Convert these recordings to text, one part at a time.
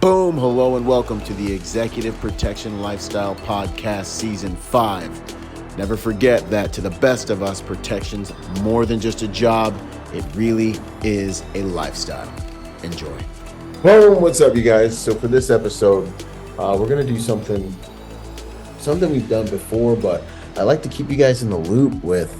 Boom! Hello and welcome to the Executive Protection Lifestyle Podcast Season 5. Never forget that to the best of us, protection's more than just a job. It really is a lifestyle. Enjoy. Boom! What's up, you guys? So for this episode, we're going to do something we've done before, but I like to keep you guys in the loop with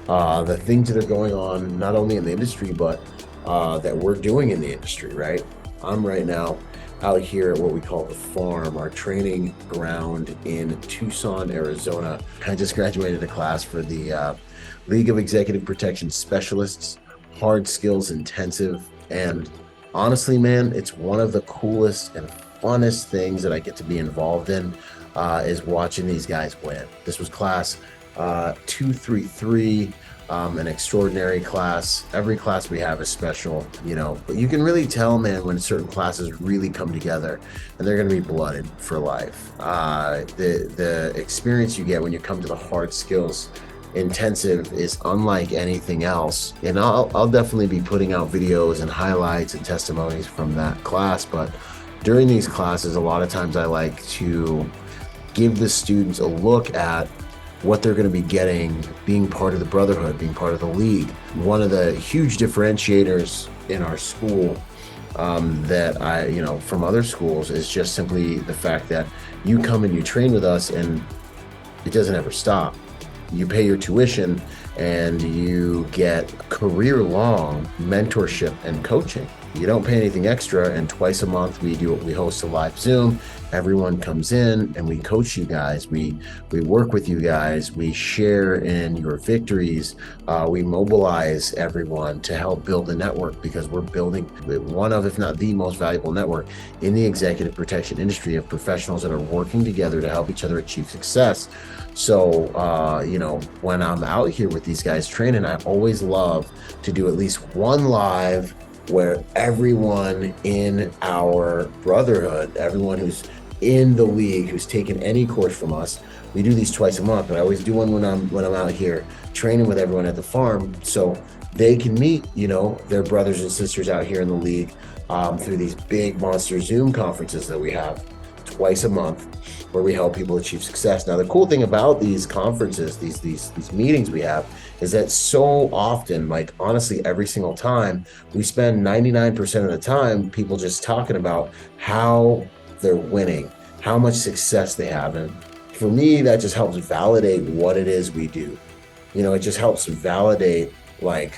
the things that are going on, not only in the industry, but that we're doing in the industry, right? I'm right now out here at what we call the farm, our training ground in Tucson, Arizona. I just graduated a class for the League of Executive Protection Specialists, hard skills intensive. And honestly, man, it's one of the coolest and funnest things that I get to be involved in is watching these guys win. This was class 233, an extraordinary class. Every class we have is special, but you can really tell, man, when certain classes really come together and they're going to be blooded for life. The experience you get when you come to the hard skills intensive is unlike anything else. And I'll definitely be putting out videos and highlights and testimonies from that class. But during these classes, a lot of times I like to give the students a look at what they're going to be getting being part of the brotherhood, being part of the league. One of the huge differentiators in our school that from other schools is just simply the fact that you come and you train with us and it doesn't ever stop. You pay your tuition and you get career-long mentorship and coaching. You don't pay anything extra, and twice a month we host a live Zoom. Everyone comes in and we coach you guys. We work with you guys. We share in your victories. We mobilize everyone to help build the network, because we're building one of, if not the most valuable network in the executive protection industry of professionals that are working together to help each other achieve success. So, when I'm out here with these guys training, I always love to do at least one live where everyone in our brotherhood, everyone who's in the league, who's taken any course from us, we do these twice a month, but I always do one when I'm out here training with everyone at the farm, so they can meet, their brothers and sisters out here in the league through these big monster Zoom conferences that we have twice a month, where we help people achieve success. Now, the cool thing about these conferences, these meetings we have, is that so often, like honestly, every single time, we spend 99% of the time people just talking about how they're winning, how much success they have. And for me, that just helps validate what it is we do. It just helps validate why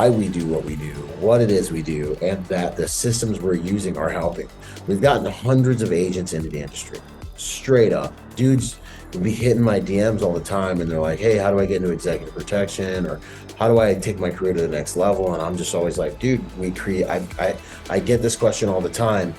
we do what we do, what it is we do, and that the systems we're using are helping. We've gotten hundreds of agents into the industry, straight up. Dudes will be hitting my DMs all the time and they're like, hey, how do I get into executive protection? Or how do I take my career to the next level? And I'm just always like, dude, I get this question all the time.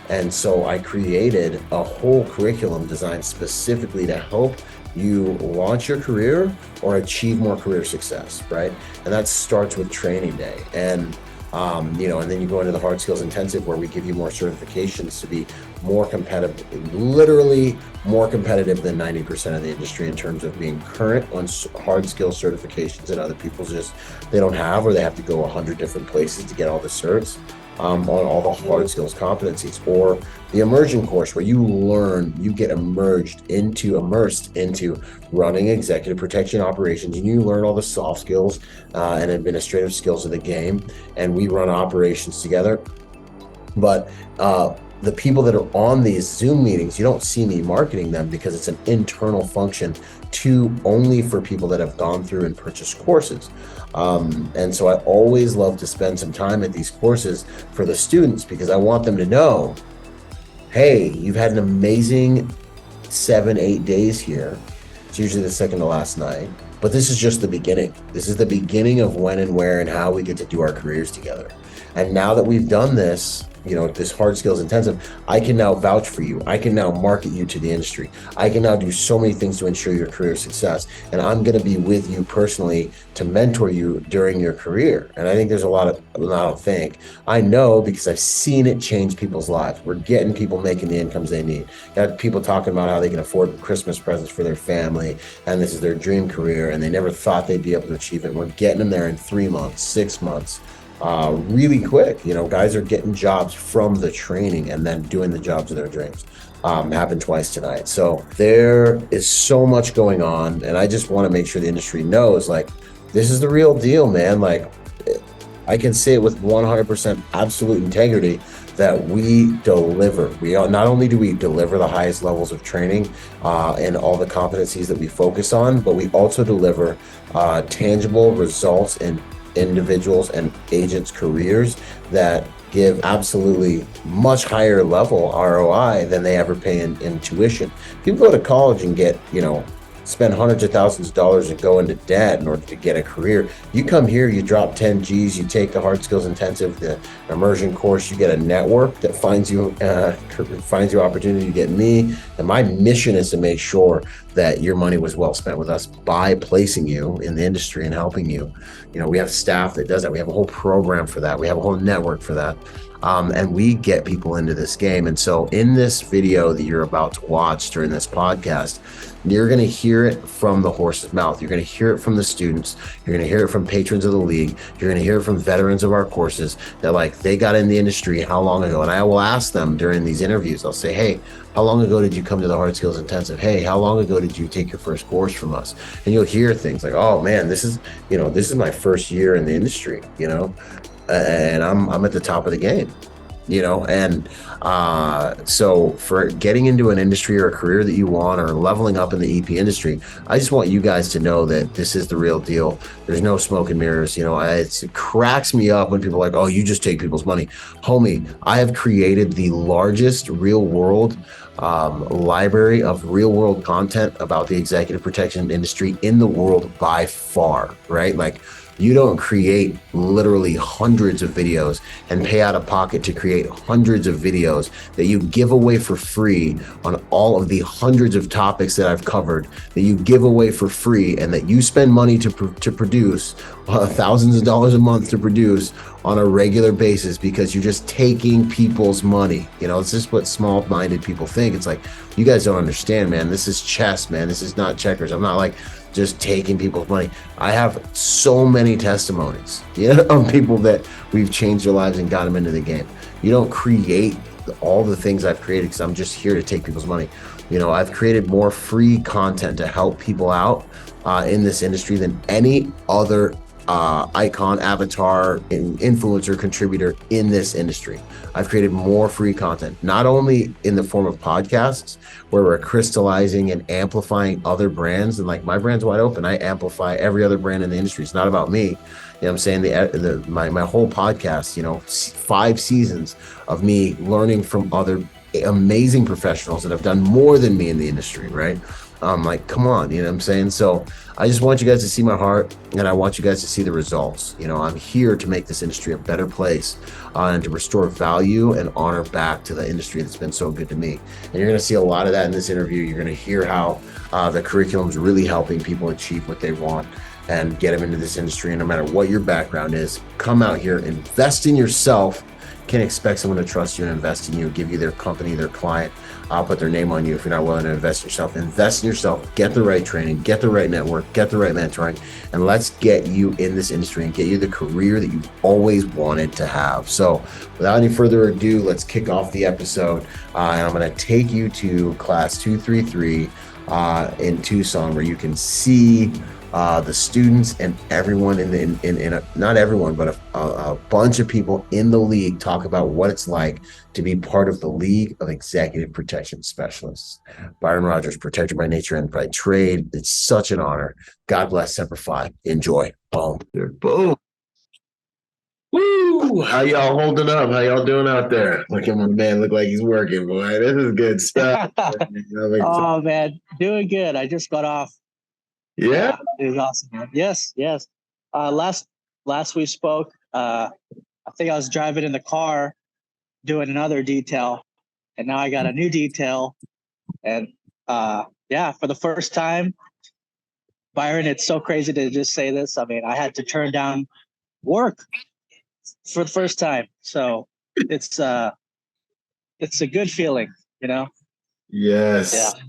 And so I created a whole curriculum designed specifically to help you launch your career or achieve more career success, right? And that starts with training day. And and then you go into the hard skills intensive, where we give you more certifications to be more competitive, literally more competitive than 90% of the industry in terms of being current on hard skills certifications that other people they don't have, or they have to go 100 different places to get all the certs on all the hard skills competencies. Or the immersion course, where you get immersed into running executive protection operations, and you learn all the soft skills and administrative skills of the game, and we run operations together. But the people that are on these Zoom meetings, you don't see me marketing them, because it's an internal function only for people that have gone through and purchased courses. And so I always love to spend some time at these courses for the students, because I want them to know, hey, you've had an amazing 7-8 days here. It's usually the second to last night, but this is just the beginning. This is the beginning of when and where and how we get to do our careers together. And now that we've done this, this hard skills intensive, I can now vouch for you. I can now market you to the industry. I can now do so many things to ensure your career success. And I'm going to be with you personally to mentor you during your career. And I think there's I know, because I've seen it change people's lives. We're getting people making the incomes they need. Got people talking about how they can afford Christmas presents for their family, and this is their dream career, and they never thought they'd be able to achieve it. We're getting them there in 3 months, 6 months. really quick. Guys are getting jobs from the training and then doing the jobs of their dreams. Happened twice tonight. So there is so much going on, and I just want to make sure the industry knows, like, this is the real deal, man. Like, I can say it with 100% absolute integrity that we deliver. Not only do we deliver the highest levels of training and all the competencies that we focus on, but we also deliver tangible results in individuals and agents' careers that give absolutely much higher level ROI than they ever pay in tuition. People go to college and spend hundreds of thousands of dollars and go into debt in order to get a career. You come here, you drop 10 G's, you take the hard skills intensive, the immersion course, you get a network that finds you opportunity to get me. And my mission is to make sure that your money was well spent with us by placing you in the industry and helping you. We have staff that does that. We have a whole program for that. We have a whole network for that. And we get people into this game. And so in this video that you're about to watch during this podcast, you're going to hear it from the horse's mouth. You're going to hear it from the students. You're going to hear it from patrons of the league. You're going to hear it from veterans of our courses that, like, they got in the industry how long ago? And I will ask them during these interviews, I'll say, hey, how long ago did you come to the Hard Skills Intensive? Hey, how long ago did you take your first course from us? And you'll hear things like, oh man, this is my first year in the industry, and I'm at the top of the game. So for getting into an industry or a career that you want, or leveling up in the EP industry, I just want you guys to know that this is the real deal. There's no smoke and mirrors. It cracks me up when people are like, oh, you just take people's money. Homie, I have created the largest real world library of real world content about the executive protection industry in the world by far, right? Like, you don't create literally hundreds of videos and pay out of pocket to create hundreds of videos that you give away for free on all of the hundreds of topics that I've covered, that you give away for free, and that you spend money to produce thousands of dollars a month to produce on a regular basis because you're just taking people's money. It's just what small-minded people think. It's like, you guys don't understand, man. This is chess, man. This is not checkers. I'm not like just taking people's money. I have so many testimonies, of people that we've changed their lives and got them into the game. You don't create all the things I've created because I'm just here to take people's money. I've created more free content to help people out in this industry than any other icon, avatar, influencer, contributor in this industry. I've created more free content, not only in the form of podcasts, where we're crystallizing and amplifying other brands, and like, my brand's wide open. I amplify every other brand in the industry. It's not about me. I'm saying my whole podcast, 5 seasons of me learning from other amazing professionals that have done more than me in the industry, right? Like, come on, you know what I'm saying? So I just want you guys to see my heart, and I want you guys to see the results. I'm here to make this industry a better place and to restore value and honor back to the industry that's been so good to me. And you're going to see a lot of that in this interview. You're going to hear how the curriculum is really helping people achieve what they want and get them into this industry. And no matter what your background is, come out here, invest in yourself. Can't expect someone to trust you and invest in you, give you their company, their client, put their name on you if you're not willing to invest in yourself. Invest in yourself, get the right training, get the right network, get the right mentoring, and let's get you in this industry and get you the career that you've always wanted to have. So without any further ado, let's kick off the episode. And I'm going to take you to class 233 in Tucson, where you can see the students and everyone not everyone, but a bunch of people in the league talk about what it's like to be part of the League of Executive Protection Specialists. Byron Rodgers, protector by nature and by trade. It's such an honor. God bless Semper Fi. Enjoy. Boom. Boom. Woo! How y'all holding up? How y'all doing out there? Look at my man. Look like he's working, boy. This is good stuff. Oh man, doing good. I just got off. Yeah. It was awesome, man. Yes. Last we spoke, I think I was driving in the car doing another detail, and now I got a new detail. And for the first time, Byron, it's so crazy to just say this. I mean, I had to turn down work for the first time. So it's a good feeling, Yes. Yeah.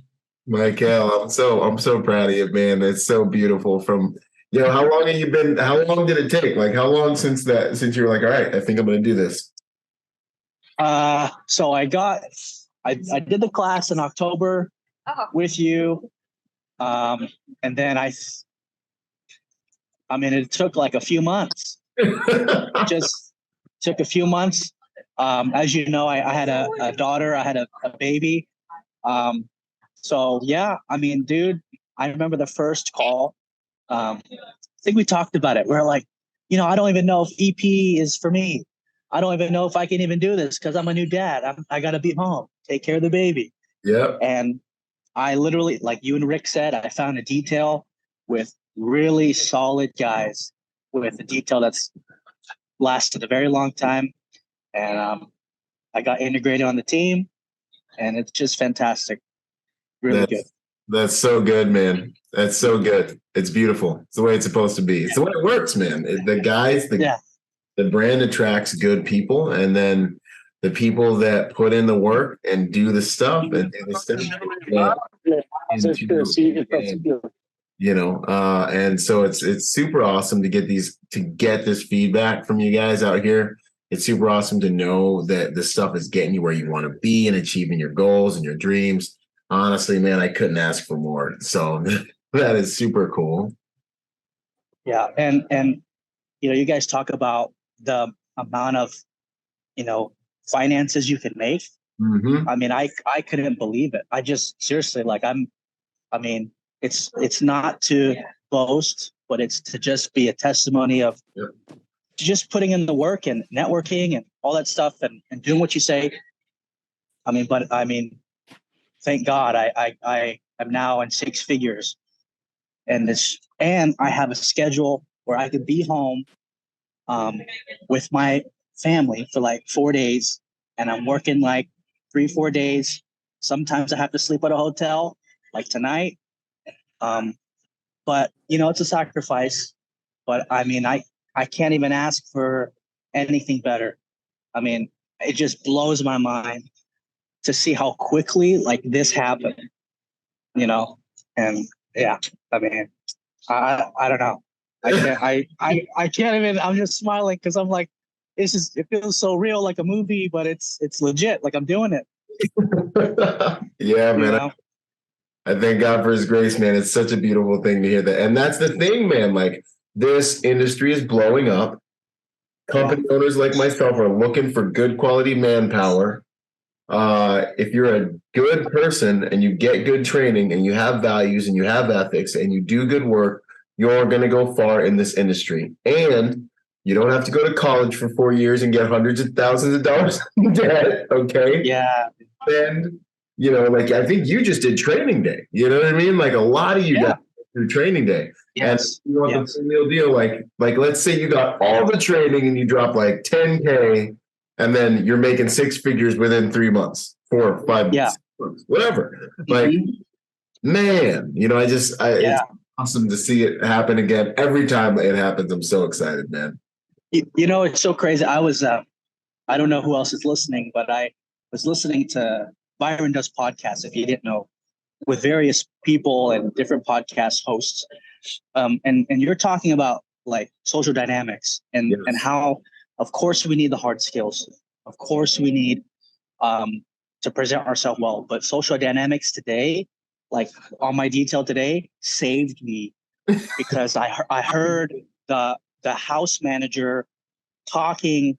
Michael, I'm so proud of you, man. It's so beautiful. From How long have you been? How long did it take? Like, how long since you were like, all right, I think I'm going to do this? So I did the class in October with you. And then it took like a few months. Just took a few months. As you know, I had a daughter, I had a baby. So yeah, dude, I remember the first call. I think we talked about it. We're like, I don't even know if EP is for me. I don't even know if I can even do this because I'm a new dad. I got to be home, take care of the baby. Yep. And I literally, like you and Rick said, I found a detail with really solid guys with a detail that's lasted a very long time. And I got integrated on the team, and it's just fantastic. Really good. That's so good, man. That's so good. It's beautiful. It's the way it's supposed to be. It's the way it works, man. The brand attracts good people, and then the people that put in the work and do the stuff and do the stuff. And so it's super awesome to get this feedback from you guys out here. It's super awesome to know that this stuff is getting you where you want to be and achieving your goals and your dreams. Honestly, man, I couldn't ask for more. So that is super cool. Yeah. And you guys talk about the amount of, finances you can make. Mm-hmm. I couldn't believe it. I just seriously, it's not to boast, but it's to just be a testimony of just putting in the work and networking and all that stuff and doing what you say. Thank God I am now in six figures, and I have a schedule where I could be home with my family for like 4 days, and I'm working like 3-4 days. Sometimes I have to sleep at a hotel, like tonight. But it's a sacrifice. But I can't even ask for anything better. It just blows my mind to see how quickly like this happened, and yeah, I don't know. I can't even, I'm just smiling because I'm like, it feels so real, like a movie, but it's legit. Like I'm doing it. Yeah, man. I thank God for his grace, man. It's such a beautiful thing to hear that. And that's the thing, man. Like this industry is blowing up. Company owners like myself are looking for good quality manpower. If you're a good person and you get good training and you have values and you have ethics and you do good work, you're going to go far in this industry. And you don't have to go to college for 4 years and get hundreds of thousands of dollars in debt. Okay. Yeah. And, I think you just did training day. You know what I mean? Like a lot of you got through training day. Yes. And you want the real deal. Like let's say you got all the training and you drop like 10K and then you're making six figures within 3 months, 4 or 5 months, whatever. Like, man, it's awesome to see it happen again. Every time it happens, I'm so excited, man. It's so crazy. I was, I don't know who else is listening, but I was listening to Byron does podcasts, if you didn't know, with various people and different podcast hosts. And you're talking about like social dynamics and how, of course, we need the hard skills. Of course, we need to present ourselves well. But social dynamics today, like on my detail today, saved me because I heard the house manager talking,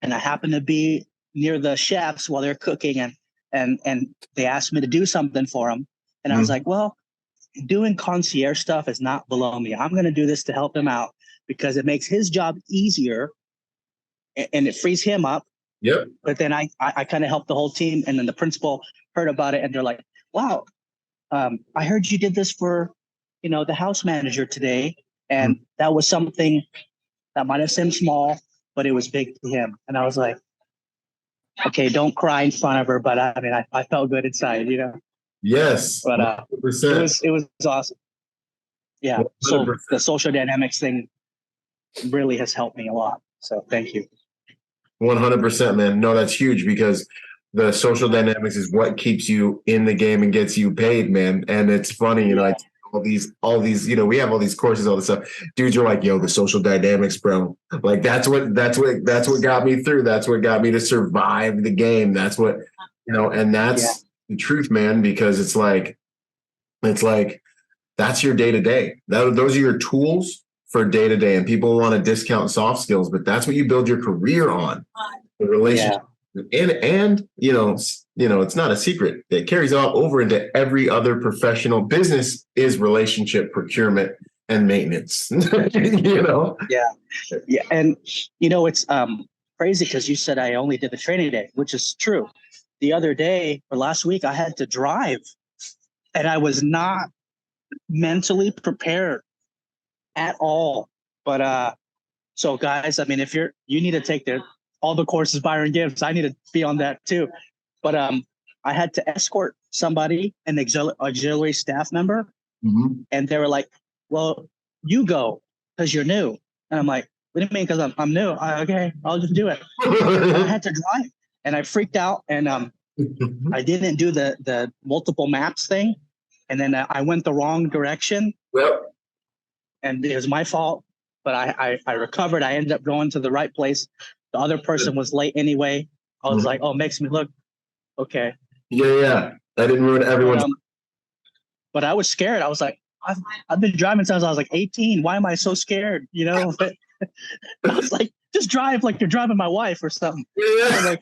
and I happened to be near the chefs while they're cooking, and they asked me to do something for them. And I was like, well, doing concierge stuff is not below me. I'm going to do this to help him out because it makes his job easier and it frees him up. Yep. But then I kind of helped the whole team. And then the principal heard about it and they're like, wow, I heard you did this for, the house manager today. And that was something that might have seemed small, but it was big to him. And I was like, okay, don't cry in front of her. But I felt good inside, Yes. But it was awesome. Yeah. 100%. So the social dynamics thing really has helped me a lot. So thank you. 100%, man. No, that's huge because the social dynamics is what keeps you in the game and gets you paid, man. And it's funny, I tell all these, we have all these courses, all this stuff. Dudes are like, yo, the social dynamics, bro. Like that's what got me through. That's what got me to survive the game. That's what, and that's the truth, man, because it's like, that's your day to day. Those are your tools for day to day. And people want to discount soft skills, but that's what you build your career on. The relationship. And it's not a secret. It carries all over into every other professional business is relationship, procurement, and maintenance. Yeah. And it's crazy because you said I only did the training day, which is true. The other day or last week, I had to drive, and I was not mentally prepared at all. But so guys, I mean, if you need to take all the courses Byron gives, I need to be on that too. But I had to escort somebody, an auxiliary staff member, and they were like, well, you go because you're new. And I'm like, what do you mean? Because I'm new. Okay, I'll just do it. I had to drive, and I freaked out, and I didn't do the multiple maps thing, and then I went the wrong direction. Well, and it was my fault, but I recovered. I ended up going to the right place. The other person was late anyway. I was like, oh, it makes me look okay. Yeah. I didn't ruin everyone's. But I was scared. I was like, I've been driving since I was like 18. Why am I so scared? But I was like, just drive like you're driving my wife or something. Yeah.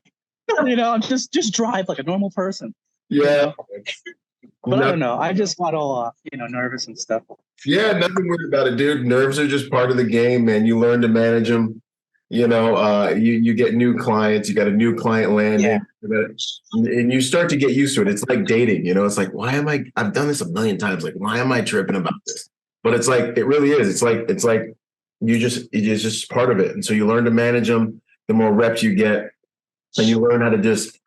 I'm just drive like a normal person. Yeah. But I don't know. I just got all nervous and stuff. Yeah, nothing weird about it, dude. Nerves are just part of the game, man. You learn to manage them. You get new clients. You got a new client landing, and you start to get used to it. It's like dating. It's like, I've done this a million times. Like, why am I tripping about this? But it's like, it really is. It's like it's just part of it. And so you learn to manage them. The more reps you get, and you learn how to just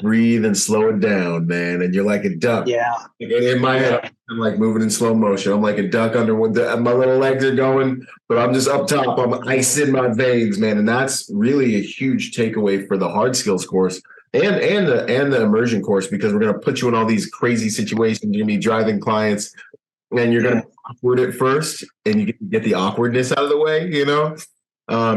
breathe and slow it down, man. And you're like a duck. Yeah. In my head, I'm like moving in slow motion. I'm like a duck under my little legs are going, but I'm just up top. I'm ice in my veins, man. And that's really a huge takeaway for the hard skills course and the immersion course, because we're going to put you in all these crazy situations. You're going to be driving clients, and you're going to be awkward at first, and you get the awkwardness out of the way. You're going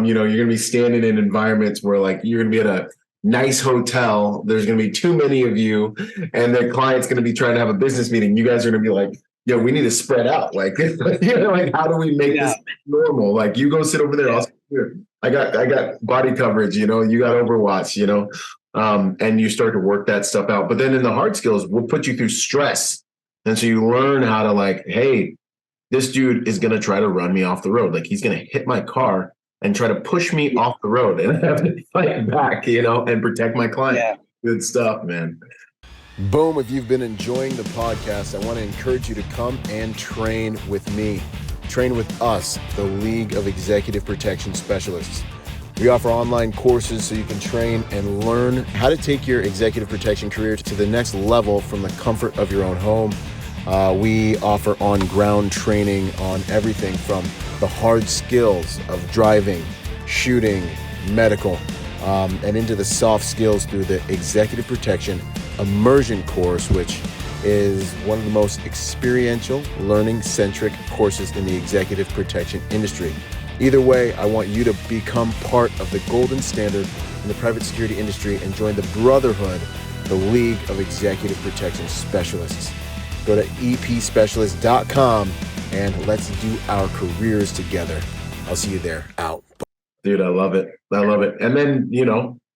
to be standing in environments where, like, you're going to be at a nice hotel. There's going to be too many of you, and the client's going to be trying to have a business meeting. You guys are going to be like, yo, we need to spread out. Like, like, how do we make this normal? Like, you go sit over there. I'll sit here. I got body coverage, you got Overwatch, and you start to work that stuff out. But then in the hard skills, we'll put you through stress. And so you learn how to, like, hey, this dude is going to try to run me off the road. Like, he's going to hit my car and try to push me off the road, and I have to fight back, and protect my client. Yeah. Good stuff, man. Boom. If you've been enjoying the podcast, I want to encourage you to come and train with me. Train with us, the League of Executive Protection Specialists. We offer online courses so you can train and learn how to take your executive protection career to the next level from the comfort of your own home. We offer on-ground training on everything from the hard skills of driving, shooting, medical, and into the soft skills through the Executive Protection Immersion course, which is one of the most experiential, learning-centric courses in the executive protection industry. Either way, I want you to become part of the golden standard in the private security industry and join the brotherhood, the League of Executive Protection Specialists. Go to epspecialist.com and let's do our careers together. I'll see you there. Out. Dude, I love it. And then,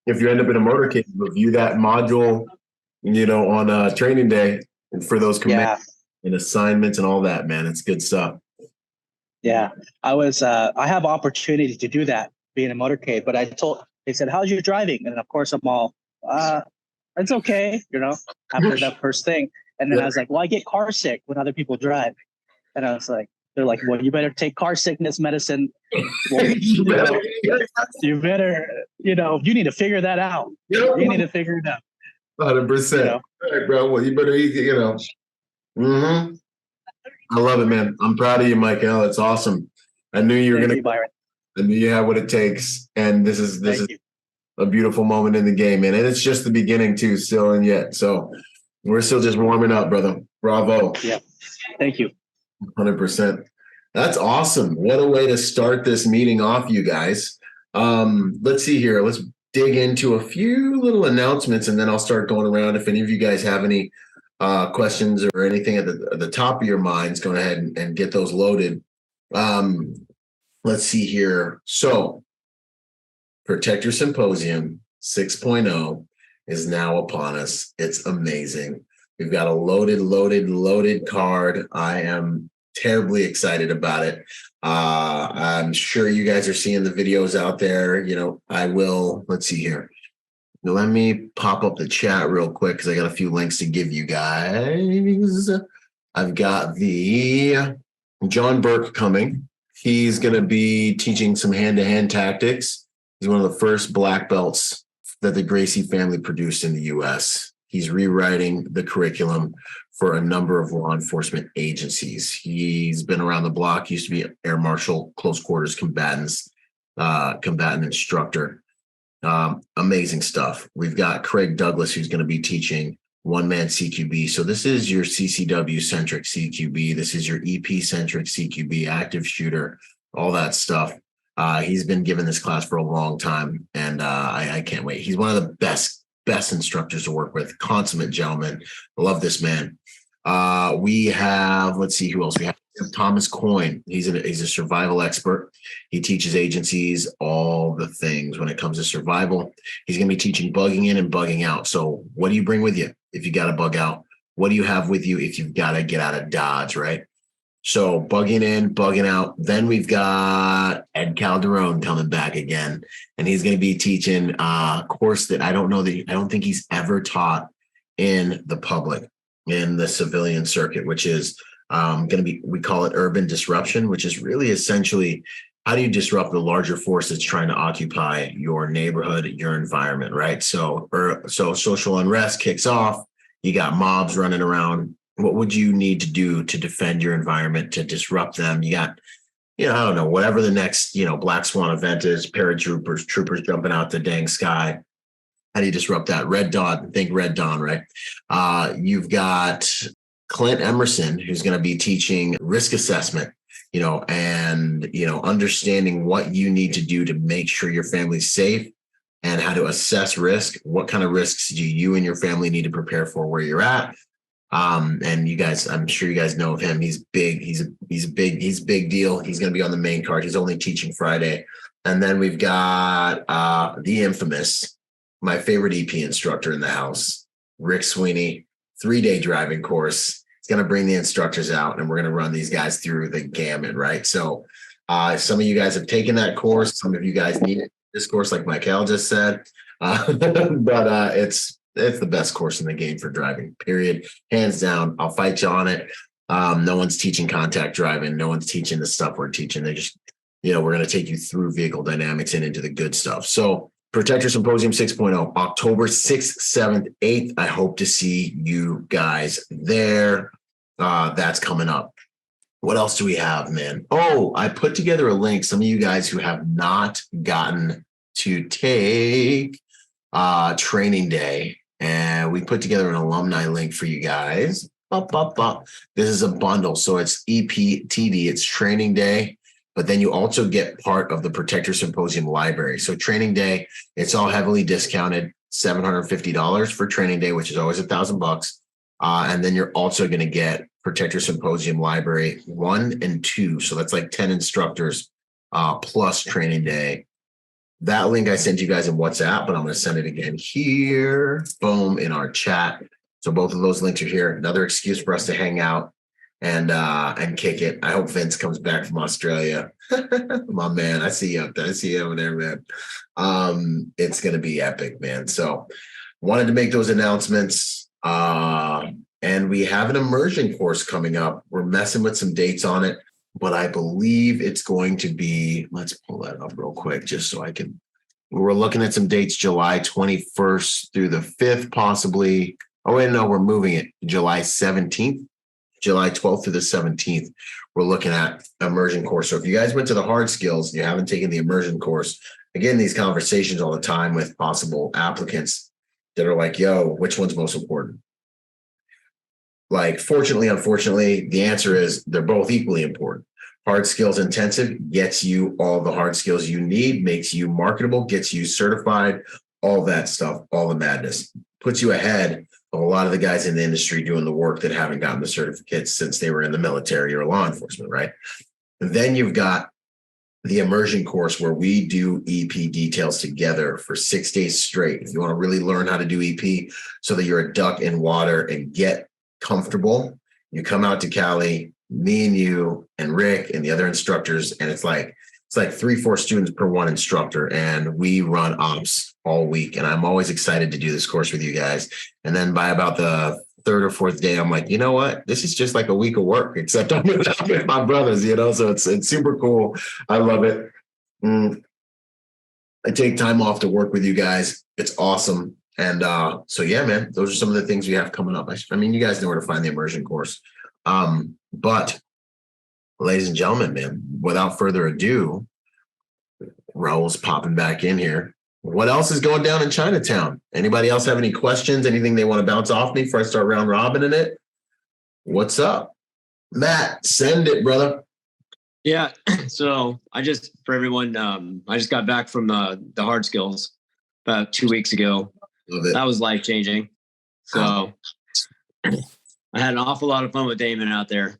if you end up in a motorcade, review that module, on training day for those commands and assignments and all that, man. It's good stuff. Yeah. I have opportunity to do that being a motorcade, but they said, how's your driving? And of course I'm all, it's okay, after that first thing. And then I was like, well, I get car sick when other people drive. And I was like, they're like, well, you better take car sickness medicine. Well, you better, you need to figure that out. You need to figure it out. 100%. All right, bro. Well, you better eat, Mm-hmm. I love it, man. I'm proud of you, Michael. It's awesome. I knew you were going to, Byron. I knew you have what it takes. And this is a beautiful moment in the game, man. And it's just the beginning too, still and yet. So we're still just warming up, brother. Bravo. Yeah. Thank you. 100%. That's awesome. What a way to start this meeting off, you guys. Let's see here. Let's dig into a few little announcements, and then I'll start going around. If any of you guys have any questions or anything at the top of your minds, go ahead and get those loaded. Let's see here. So, Protector Symposium 6.0 is now upon us. It's amazing. We've got a loaded card. I am terribly excited about it. I'm sure you guys are seeing the videos out there. Let's see here. Let me pop up the chat real quick because I got a few links to give you guys. I've got the John Burke coming. He's going to be teaching some hand-to-hand tactics. He's one of the first black belts that the Gracie family produced in the U.S. He's rewriting the curriculum for a number of law enforcement agencies. He's been around the block, used to be Air Marshal, close quarters combatant instructor. Amazing stuff. We've got Craig Douglas, who's going to be teaching one-man CQB. So this is your CCW-centric CQB. This is your EP-centric CQB, active shooter, all that stuff. He's been given this class for a long time, and I can't wait. He's one of the best instructors to work with. Consummate gentleman. Love this man. We have, let's see who else we have. Thomas Coyne. He's a survival expert. He teaches agencies all the things when it comes to survival. He's going to be teaching bugging in and bugging out. So what do you bring with you if you got to bug out? What do you have with you if you've got to get out of Dodge, right? So bugging in, bugging out. Then we've got Ed Calderon coming back again, and he's going to be teaching a course that I don't think he's ever taught in the public, in the civilian circuit, which is going to be, we call it urban disruption, which is really essentially how do you disrupt the larger force that's trying to occupy your neighborhood, your environment, right? So social unrest kicks off. You got mobs running around. What would you need to do to defend your environment, to disrupt them? You got, I don't know, whatever the next, Black Swan event is, paratroopers, troopers jumping out the dang sky. How do you disrupt that? Red Dawn, think Red Dawn, right? You've got Clint Emerson, who's going to be teaching risk assessment, and, understanding what you need to do to make sure your family's safe and how to assess risk. What kind of risks do you and your family need to prepare for where you're at? And you guys, I'm sure you guys know of him. He's big. He's big deal. He's going to be on the main card. He's only teaching Friday. And then we've got the infamous, my favorite EP instructor in the house, Rick Sweeney, 3-day driving course. He's going to bring the instructors out, and we're going to run these guys through the gamut, right? So some of you guys have taken that course. Some of you guys need this course, like Michael just said. But it's the best course in the game for driving, period. Hands down. I'll fight you on it. No one's teaching contact driving. No one's teaching the stuff we're teaching. They just, we're going to take you through vehicle dynamics and into the good stuff. So Protector Symposium 6.0, October 6th, 7th, 8th. I hope to see you guys there. That's coming up. What else do we have, man? Oh, I put together a link. Some of you guys who have not gotten to take training day, and we put together an alumni link for you guys. This is a bundle. So it's EPTD, it's training day, but then you also get part of the Protector Symposium library. So training day, it's all heavily discounted, $750 for training day, which is always $1,000. And then you're also going to get Protector Symposium library 1 and 2. So that's like 10 instructors plus training day. That link I sent you guys in WhatsApp, but I'm going to send it again here. Boom, in our chat. So both of those links are here. Another excuse for us to hang out and kick it. I hope Vince comes back from Australia. My man, I see you up there. I see you over there, man. It's going to be epic, man. So wanted to make those announcements. And we have an immersion course coming up. We're messing with some dates on it, but I believe it's going to be, let's pull that up real quick just so I can, we're looking at some dates, July 21st through the 5th, possibly. Oh, wait, no, we're moving it. July 17th, July 12th through the 17th. We're looking at immersion course. So if you guys went to the hard skills and you haven't taken the immersion course, again, these conversations all the time with possible applicants that are like, yo, which one's most important? like, fortunately, unfortunately, the answer is they're both equally important. Hard skills intensive gets you all the hard skills you need, makes you marketable, gets you certified, all that stuff, all the madness, puts you ahead of a lot of the guys in the industry doing the work that haven't gotten the certificates since they were in the military or law enforcement, right? And then you've got the immersion course where we do EP details together for 6 days straight. If you want to really learn how to do EP so that you're a duck in water and get comfortable, you come out to Cali, me and you and Rick and the other instructors, and it's like 3-4 students per one instructor, and we run ops all week. And I'm always excited to do this course with you guys. And then by about the third or fourth day, I'm like, you know what? This is just like a week of work, except I'm with my brothers, so it's super cool. I love it. I take time off to work with you guys. It's awesome. And so, yeah, man, those are some of the things we have coming up. I mean, you guys know where to find the immersion course. But ladies and gentlemen, man, without further ado, Raul's popping back in here. What else is going down in Chinatown? Anybody else have any questions? Anything they want to bounce off me before I start round robin in it? What's up? Matt, send it, brother. Yeah. So for everyone, I just got back from the hard skills about 2 weeks ago. Love it. That was life-changing. So I had an awful lot of fun with Damon out there.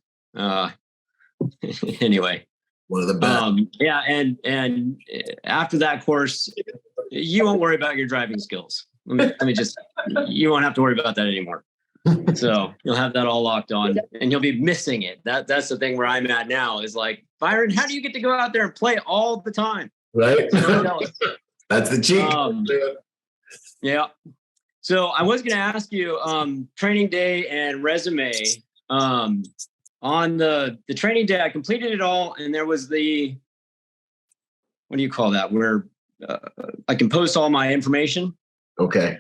Anyway. One of the best. Yeah. And after that course, you won't worry about your driving skills. Let me just, you won't have to worry about that anymore. So you'll have that all locked on and you'll be missing it. That's the thing where I'm at now is like, Byron, how do you get to go out there and play all the time? Right. That's the cheat. Yeah. So I was going to ask you, training day and resume. On the training day, I completed it all, and there was what do you call that? Where I can post all my information. Okay.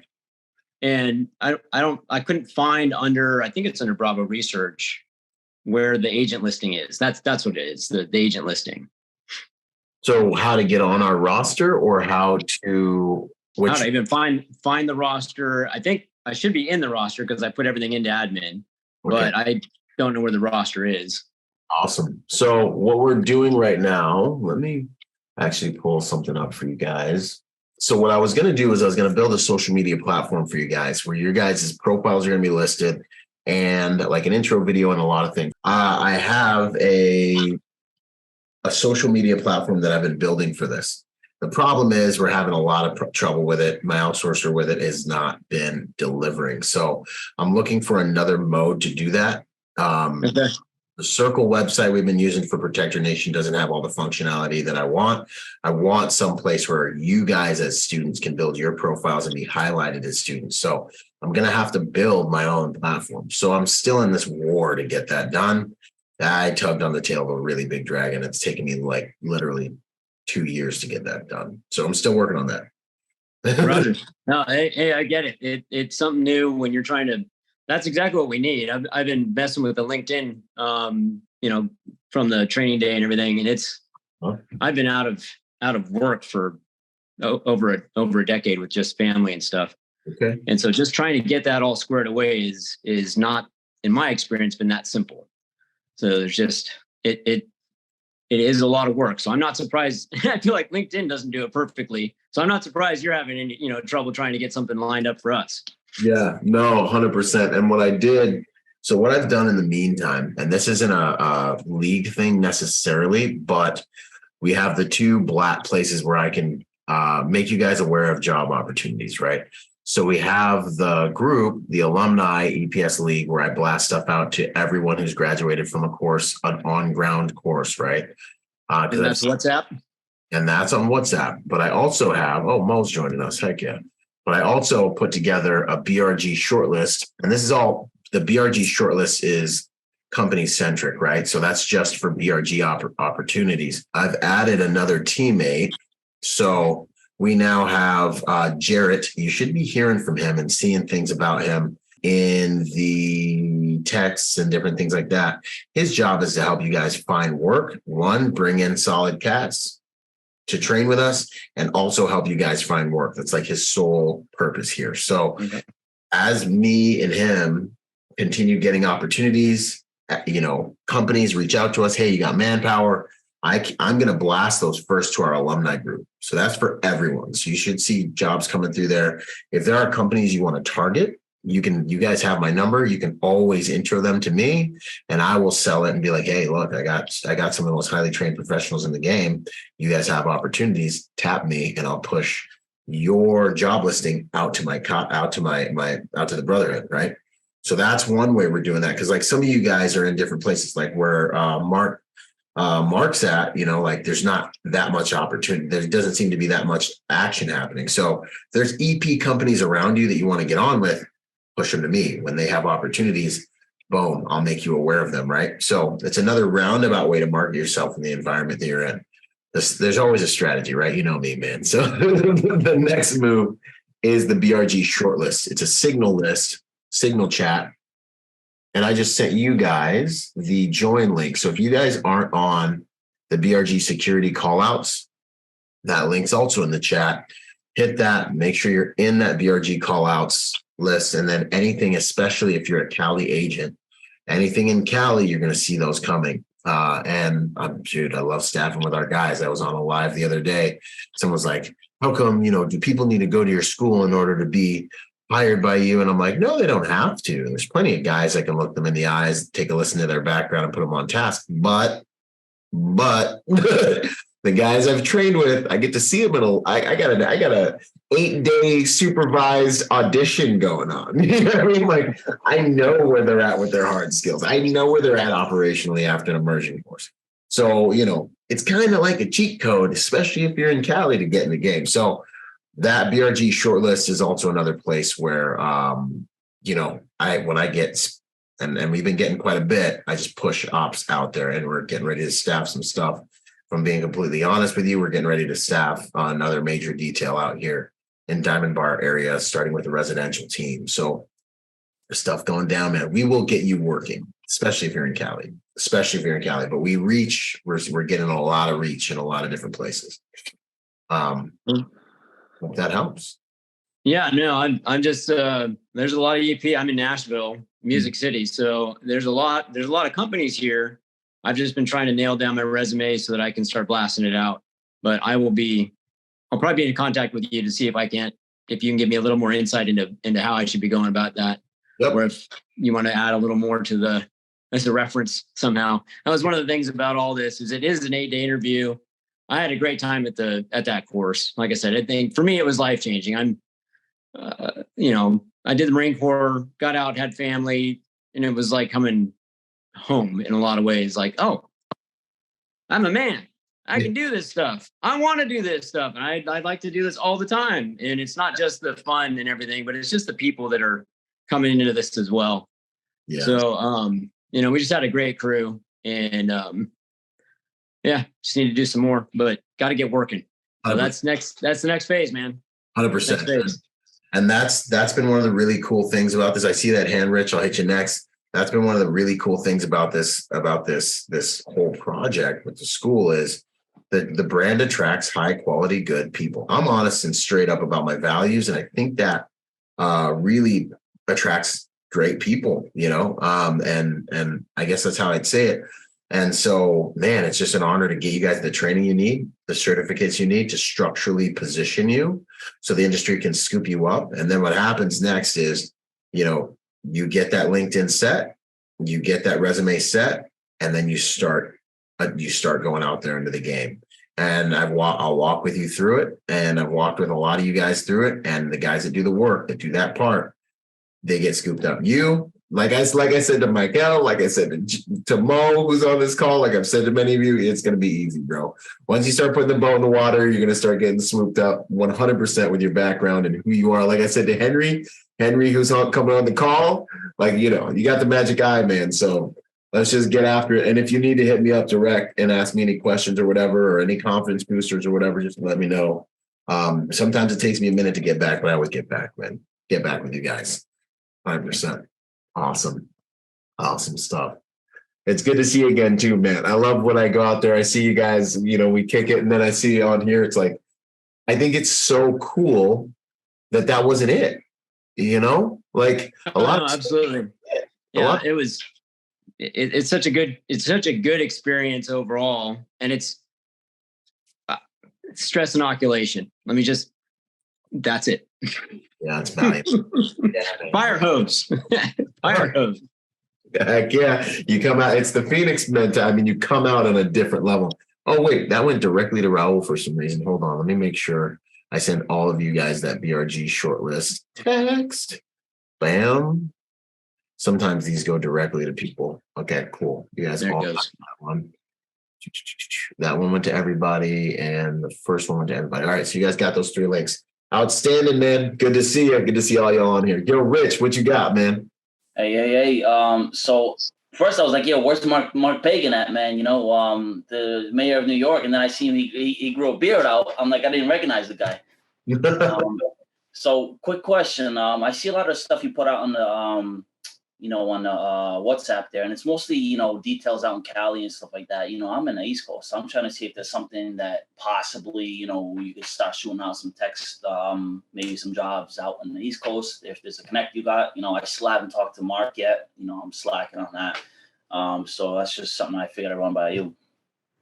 And I couldn't find I think it's under Bravo Research where the agent listing is. That's what it is, the agent listing. So how to get on our roster or how to even find the roster. I think I should be in the roster because I put everything into admin, but I don't know where the roster is. Awesome. So what we're doing right now, let me actually pull something up for you guys. So what I was going to do is I was going to build a social media platform for you guys where your guys' profiles are going to be listed and like an intro video and a lot of things. I have a social media platform that I've been building for this. The problem is we're having a lot of trouble with it. My outsourcer with it has not been delivering. So I'm looking for another mode to do that. The Circle website we've been using for Protect Your Nation doesn't have all the functionality that I want. I want some place where you guys as students can build your profiles and be highlighted as students. So I'm going to have to build my own platform. So I'm still in this war to get that done. I tugged on the tail of a really big dragon. It's taken me like literally 2 years to get that done. So I'm still working on that. Rodgers. No, hey, I get it. It's something new when you're trying to. That's exactly what we need. I've been messing with the LinkedIn, from the training day and everything, and I've been out of work for over a decade with just family and stuff. Okay. And so just trying to get that all squared away is not, in my experience, been that simple. So there's just it is a lot of work. So I'm not surprised. I feel like LinkedIn doesn't do it perfectly. So I'm not surprised you're having any, trouble trying to get something lined up for us. Yeah, no, 100%. And what I've done in the meantime, and this isn't a league thing necessarily, but we have the 2 black places where I can make you guys aware of job opportunities, right? So we have the group, the alumni EPS League, where I blast stuff out to everyone who's graduated from a course, an on-ground course, right? And that's WhatsApp? And that's on WhatsApp. But I also have, Mo's joining us, heck yeah. But I also put together a BRG shortlist. And this is all, the BRG shortlist is company-centric, right? So that's just for BRG opportunities. I've added another teammate. So we now have Jarrett. You should be hearing from him and seeing things about him in the texts and different things like that. His job is to help you guys find work. 1, bring in solid cats to train with us, and also help you guys find work. That's like his sole purpose here. So as me and him continue getting opportunities. Companies reach out to us. Hey, you got manpower. I'm going to blast those first to our alumni group. So that's for everyone. So you should see jobs coming through there. If there are companies you want to target, you guys have my number. You can always intro them to me and I will sell it and be like, hey, look, I got some of the most highly trained professionals in the game. You guys have opportunities, tap me and I'll push your job listing out to the brotherhood. Right. So that's one way we're doing that. Cause like some of you guys are in different places, like where Mark's at, like there's not that much opportunity. There doesn't seem to be that much action happening. So there's EP companies around you that you want to get on with, push them to me. When they have opportunities, boom, I'll make you aware of them, right? So it's another roundabout way to market yourself in the environment that you're in. There's always a strategy, right? You know me, man. So the next move is the BRG shortlist. It's a signal list, signal chat. And I just sent you guys the join link. So if you guys aren't on the BRG security callouts, that link's also in the chat. Hit that, make sure you're in that BRG callouts list. And then anything, especially if you're a Cali agent, anything in Cali, you're going to see those coming. And I love staffing with our guys. I was on a live the other day. Someone's like, how come, do people need to go to your school in order to be hired by you? And I'm like, no, they don't have to. There's plenty of guys I can look them in the eyes, take a listen to their background and put them on task. But the guys I've trained with, I get to see them I got a 8-day supervised audition going on. You know what I mean? Like I know where they're at with their hard skills. I know where they're at operationally after an immersion course. So, it's kind of like a cheat code, especially if you're in Cali to get in the game. So that BRG shortlist is also another place where, when I get, and we've been getting quite a bit, I just push ops out there and we're getting ready to staff some stuff. If I'm being completely honest with you, we're getting ready to staff another major detail out here in Diamond Bar area, starting with the residential team. So there's stuff going down, man. We will get you working, especially if you're in Cali, but we're getting a lot of reach in a lot of different places. Hope that helps. Yeah, no, I'm just there's a lot of EP. I'm in Nashville, Music City, so there's a lot of companies here. I've just been trying to nail down my resume so that I can start blasting it out. But I'll probably be in contact with you to see if you can give me a little more insight into how I should be going about that. Yep. Or if you want to add a little more as a reference somehow. That was one of the things about all this is it is an 8-day interview. I had a great time at that course. Like I said, I think for me, it was life-changing. I did the Marine Corps, got out, had family, and it was like coming home in a lot of ways. Like, oh, I'm a man. I can do this stuff. I want to do this stuff. And I'd like to do this all the time. And it's not just the fun and everything, but it's just the people that are coming into this as well. Yeah. So, we just had a great crew and, just need to do some more, but got to get working. So that's the next phase, man. 100%. And that's been one of the really cool things about this. I see that hand, Rich. I'll hit you next. That's been one of the really cool things about this whole project with the school is that the brand attracts high quality, good people. I'm honest and straight up about my values. And I think that really attracts great people, and I guess that's how I'd say it. And so, man, it's just an honor to get you guys the training you need, the certificates you need to structurally position you so the industry can scoop you up. And then what happens next is, you get that LinkedIn set, you get that resume set, and then you start going out there into the game. And I'll walk with you through it. And I've walked with a lot of you guys through it. And the guys that do the work, that do that part, they get scooped up. Like I said to Michael, like I said to Mo, who's on this call, like I've said to many of you, it's going to be easy, bro. Once you start putting the boat in the water, you're going to start getting swooped up 100% with your background and who you are. Like I said to Henry, who's coming on the call, like, you got the magic eye, man. So let's just get after it. And if you need to hit me up direct and ask me any questions or whatever, or any confidence boosters or whatever, just let me know. Sometimes it takes me a minute to get back, but I always get back, man. Get back with you guys. 100%. Awesome stuff. It's good to see you again too, man. I love when I go out there, I see you guys, we kick it, and then I see you on here. It's like, I think it's so cool that wasn't it, like a lot. Absolutely. Yeah, it was. It's such a good experience overall, and it's stress inoculation. That's it. Yeah, it's valuable. Fire hose. Fire hose. Heck yeah. You come out, it's the Phoenix mentality. I mean, you come out on a different level. Oh, wait, that went directly to Raul for some reason. Hold on. Let me make sure I send all of you guys that BRG shortlist text. Bam. Sometimes these go directly to people. Okay, cool. You guys There all it got goes. that one. That one went to everybody, and the first one went to everybody. All right, so you guys got those 3 links. Outstanding, man. Good to see you. Good to see all y'all on here. Yo, Rich, what you got, man? Hey. So first I was like, yo, where's Mark Pagan at, man? You know, the mayor of New York. And then I see him, he grew a beard out. I'm like, I didn't recognize the guy. So quick question. I see a lot of stuff you put out on the, on the WhatsApp there, and it's mostly, details out in Cali and stuff like that. I'm in the East Coast, so I'm trying to see if there's something that possibly, you could start shooting out some text, maybe some jobs out on the East Coast. If there's a connect you got, I still haven't talked to Mark yet. I'm slacking on that. So that's just something I figured I'd run by you.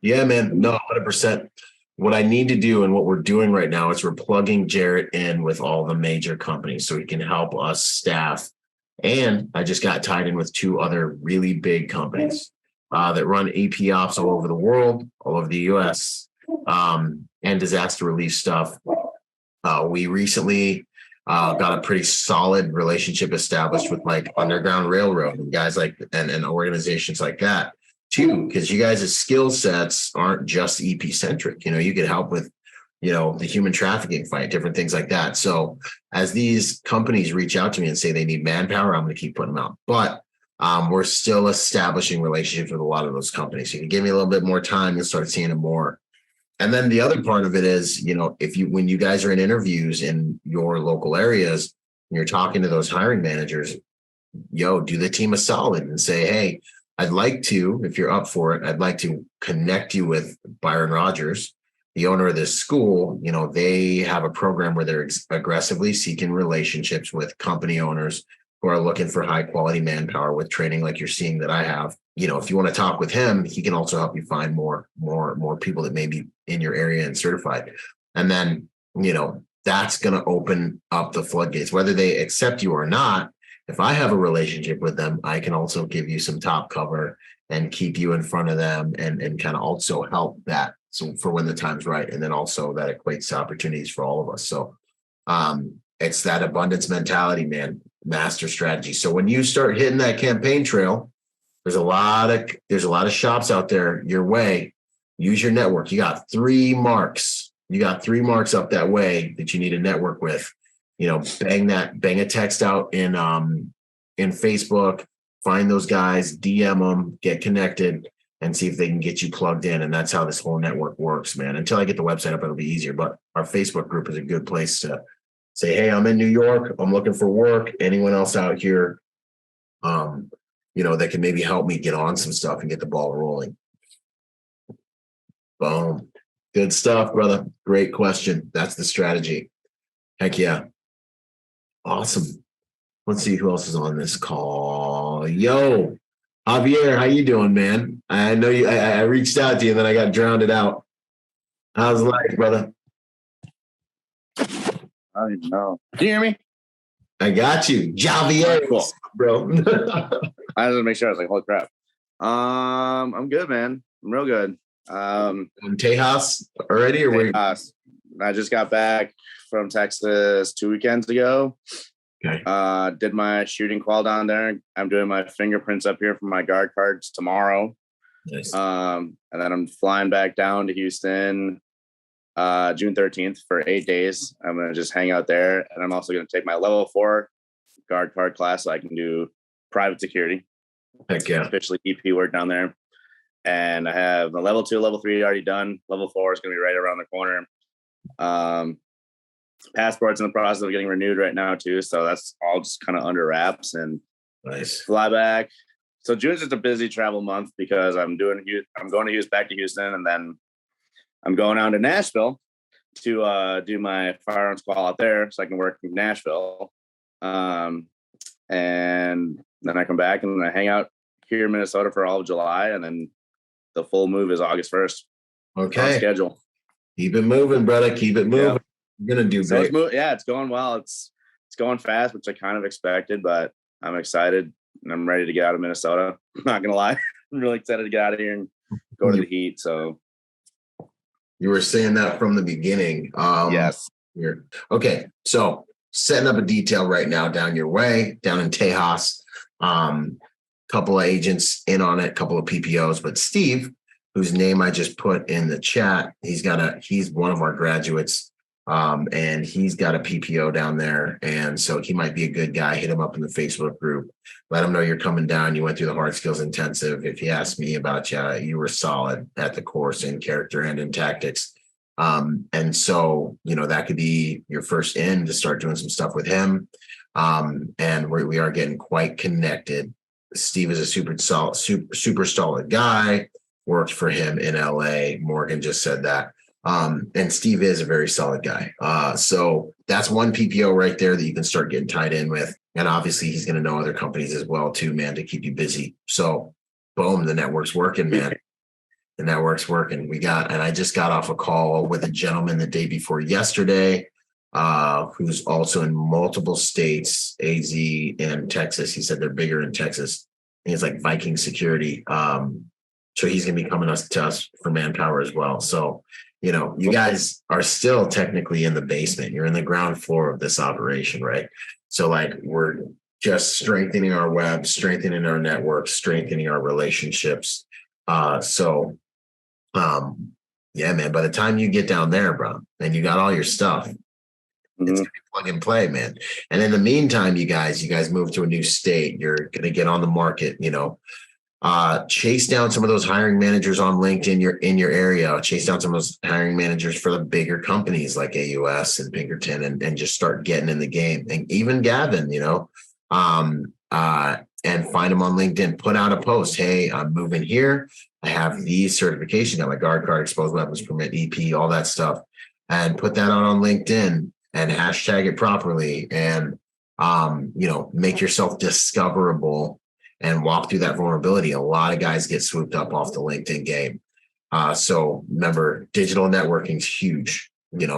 Yeah, man. No, 100%. What I need to do and what we're doing right now is we're plugging Jarrett in with all the major companies so he can help us staff. And I just got tied in with 2 other really big companies that run AP ops all over the world, all over the US, and disaster relief stuff. We recently got a pretty solid relationship established with like Underground Railroad and guys like and organizations like that too, because you guys' skill sets aren't just EP centric. You could help with the human trafficking fight, different things like that. So as these companies reach out to me and say they need manpower, I'm going to keep putting them out. But we're still establishing relationships with a lot of those companies. So you can give me a little bit more time, you'll start seeing them more. And then the other part of it is, when you guys are in interviews in your local areas, and you're talking to those hiring managers, do the team a solid and say, hey, I'd like to, if you're up for it, I'd like to connect you with Byron Rodgers, the owner of this school. They have a program where they're aggressively seeking relationships with company owners who are looking for high quality manpower with training like you're seeing that I have. If you want to talk with him, he can also help you find more people that may be in your area and certified. And then, that's going to open up the floodgates, whether they accept you or not. If I have a relationship with them, I can also give you some top cover and keep you in front of them and kind of also help that. So for when the time's right. And then also that equates to opportunities for all of us. So it's that abundance mentality, man, master strategy. So when you start hitting that campaign trail, there's a lot of shops out there your way. Use your network. You got 3 marks. You got 3 marks up that way that you need to network with. Bang a text out in Facebook, find those guys, DM them, get connected, and see if they can get you plugged in. And that's how this whole network works, man. Until I get the website up, it'll be easier. But our Facebook group is a good place to say, hey, I'm in New York. I'm looking for work. Anyone else out here, that can maybe help me get on some stuff and get the ball rolling. Boom. Good stuff, brother. Great question. That's the strategy. Heck yeah. Awesome. Let's see who else is on this call. Yo, Javier, how you doing, man? I know you. I reached out to you and then I got drowned out. How's life, brother? I don't even know. Do you hear me? I got you, Javier, Cool. bro. I had to make sure. I was like, holy crap. I'm good, man. I'm real good. In Tejas already, or where? I just got back from Texas 2 weekends ago. Okay. Did my shooting qual down there. I'm doing my fingerprints up here for my guard cards tomorrow. Nice. And then I'm flying back down to Houston June 13th for 8 days. I'm going to just hang out there. And I'm also going to take my level 4 guard card class so I can do private security. Heck yeah. Officially EP work down there. And I have the level 2, level 3 already done. Level 4 is going to be right around the corner. Passport's in the process of getting renewed right now too. So that's all just kind of under wraps and Nice. Fly back. So June's just a busy travel month because I'm going to back to Houston, and then I'm going out to Nashville to do my firearms qual out there so I can work in Nashville. And Then I come back and I hang out here in Minnesota for all of July, and then the full move is August 1st. Okay. On schedule. Keep it moving, brother. Keep it moving. Yeah. You're gonna do So great. it's going well. It's going fast, which I kind of expected, but I'm excited and I'm ready to get out of Minnesota. I'm not gonna lie. I'm really excited to get out of here and go to the heat. So You were saying that from the beginning. yes. Okay. So setting up a detail right now down your way, down in Tejas. Couple of agents in on it, couple of PPOs, but Steve, whose name I just put in the chat, he's one of our graduates. And he's got a PPO down there. And so he might be a good guy. Hit him up in the Facebook group. Let him know you're coming down. You went through the hard skills intensive. If he asked me about you, you were solid at the course in character and in tactics. And so, that could be your first in to start doing some stuff with him. And we are getting quite connected. Steve is a super solid guy. Worked for him in LA. Morgan just said that. And Steve is a very solid guy. So that's one PPO right there that you can start getting tied in with. And obviously he's going to know other companies as well too, man, to keep you busy. So boom, the network's working, man. The network's working. And I just got off a call with a gentleman the day before yesterday, who's also in multiple states, AZ and Texas. He said they're bigger in Texas. And it's like Viking security. So he's going to be coming to us for manpower as well. So, you guys are still technically in the basement. You're in the ground floor of this operation, right? So we're just strengthening our web, strengthening our network, strengthening our relationships. Yeah, man, by the time you get down there, bro, and you got all your stuff, it's going to be plug and play, man. And in the meantime, you guys move to a new state. You're going to get on the market, chase down some of those hiring managers on LinkedIn. In your area, chase down some of those hiring managers for the bigger companies like AUS and Pinkerton, and just start getting in the game. And even Gavin, and find them on LinkedIn. Put out a post. Hey, I'm moving here. I have these certifications, got my guard card, exposed weapons permit, EP, all that stuff, and put that out on LinkedIn and hashtag it properly, and make yourself discoverable. And walk through that vulnerability. A lot of guys get swooped up off the LinkedIn game. So remember, digital networking is huge.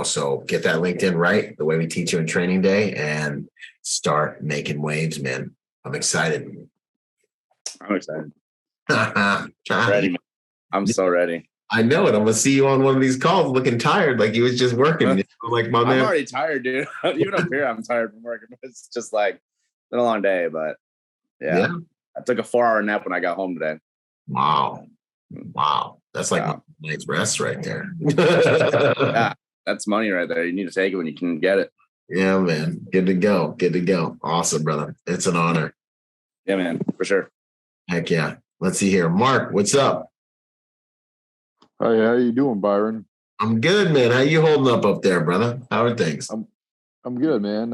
So get that LinkedIn right, the way we teach you in training day, and start making waves, man. I'm excited. I'm excited. Ready, man. I'm so ready. I know it. I'm gonna see you on one of these calls looking tired, like you was just working. Like my man. I'm already tired, dude. Even up here, I'm tired from working. It's just been a long day, but yeah. I took a 4-hour nap when I got home today. Wow. That's like a night's rest right there. Yeah, that's money right there. You need to take it when you can get it. Yeah, man. Good to go. Awesome, brother. It's an honor. Yeah, man, for sure. Heck yeah. Let's see here. Mark, what's up? Hi, how you doing, Byron? I'm good, man. How you holding up there, brother? How are things? I'm good, man.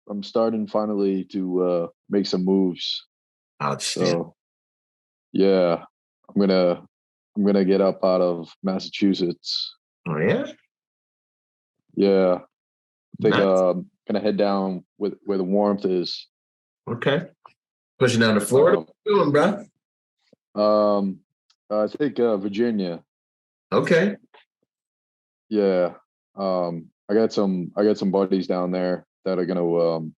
I'm starting finally to make some moves. Outstanding. So yeah, I'm gonna get up out of Massachusetts. Oh yeah? Yeah. I think Nice. Gonna head down where the warmth is. Okay. Pushing down to Florida. What you doing, bro? I think Virginia. Okay. Yeah. I got some buddies down there that are gonna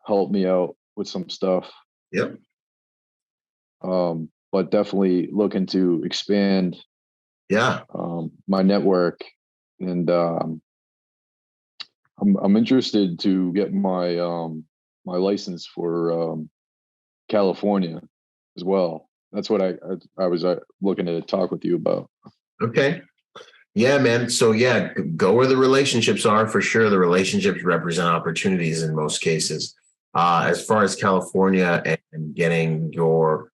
help me out with some stuff. Yep. But definitely looking to expand my network, and I'm interested to get my my license for California as well. That's what I was looking to talk with you about. Okay. Yeah, man. So yeah, go where the relationships are for sure. The relationships represent opportunities in most cases. As far as California and getting your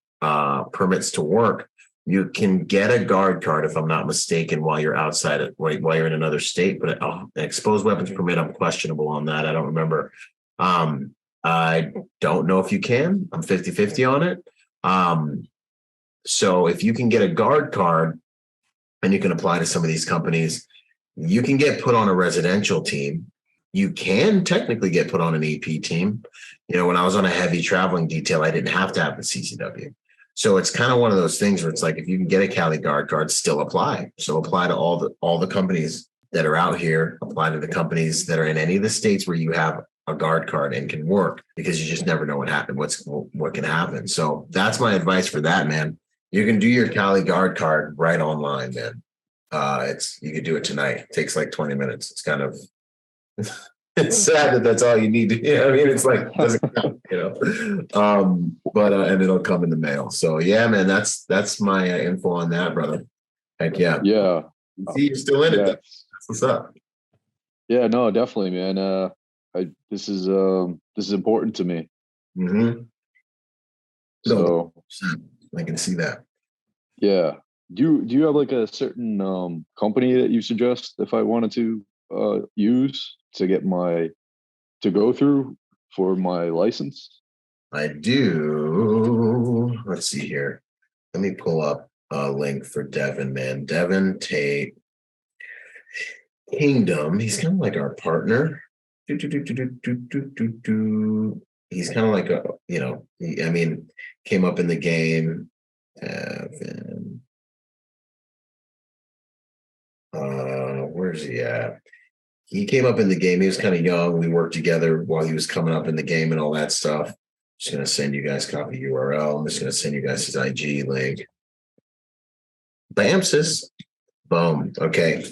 permits to work, you can get a guard card, if I'm not mistaken, while you're outside it, while you're in another state. But an exposed weapons permit, I'm questionable on that. I don't remember. I don't know if you can. I'm 50-50 on it. So if you can get a guard card and you can apply to some of these companies, you can get put on a residential team. you can technically get put on an EP team. You know, when I was on a heavy traveling detail, I didn't have to have the CCW. So it's kind of one of those things where it's like, if you can get a Cali guard card, still apply. So apply to all the companies that are out here, apply to the companies that are in any of the states where you have a guard card and can work, because you just never know what can happen. So that's my advice for that, man. You can do your Cali guard card right online, man. You could do it tonight. It takes like 20 minutes. It's kind of it's sad that that's all you need to. I mean, it's like doesn't count, but and it'll come in the mail. So yeah, man, that's my info on that, brother. Heck yeah. Yeah. See, you're still in it. That's what's up. Yeah, no, definitely, man. This is important to me. Mm-hmm. So I can see that. Yeah. Do you have like a certain company that you suggest if I wanted to use to go through for my license? I do. Let's see here. Let me pull up a link for Devin, man. Devin Tate Kingdom. He's kind of like our partner. He's kind of like came up in the game. Where's he at? He came up in the game. He was kind of young. We worked together while he was coming up in the game and all that stuff. Just going to send you guys copy URL. I'm just going to send you guys his IG link. Bam, sis. Boom. Okay.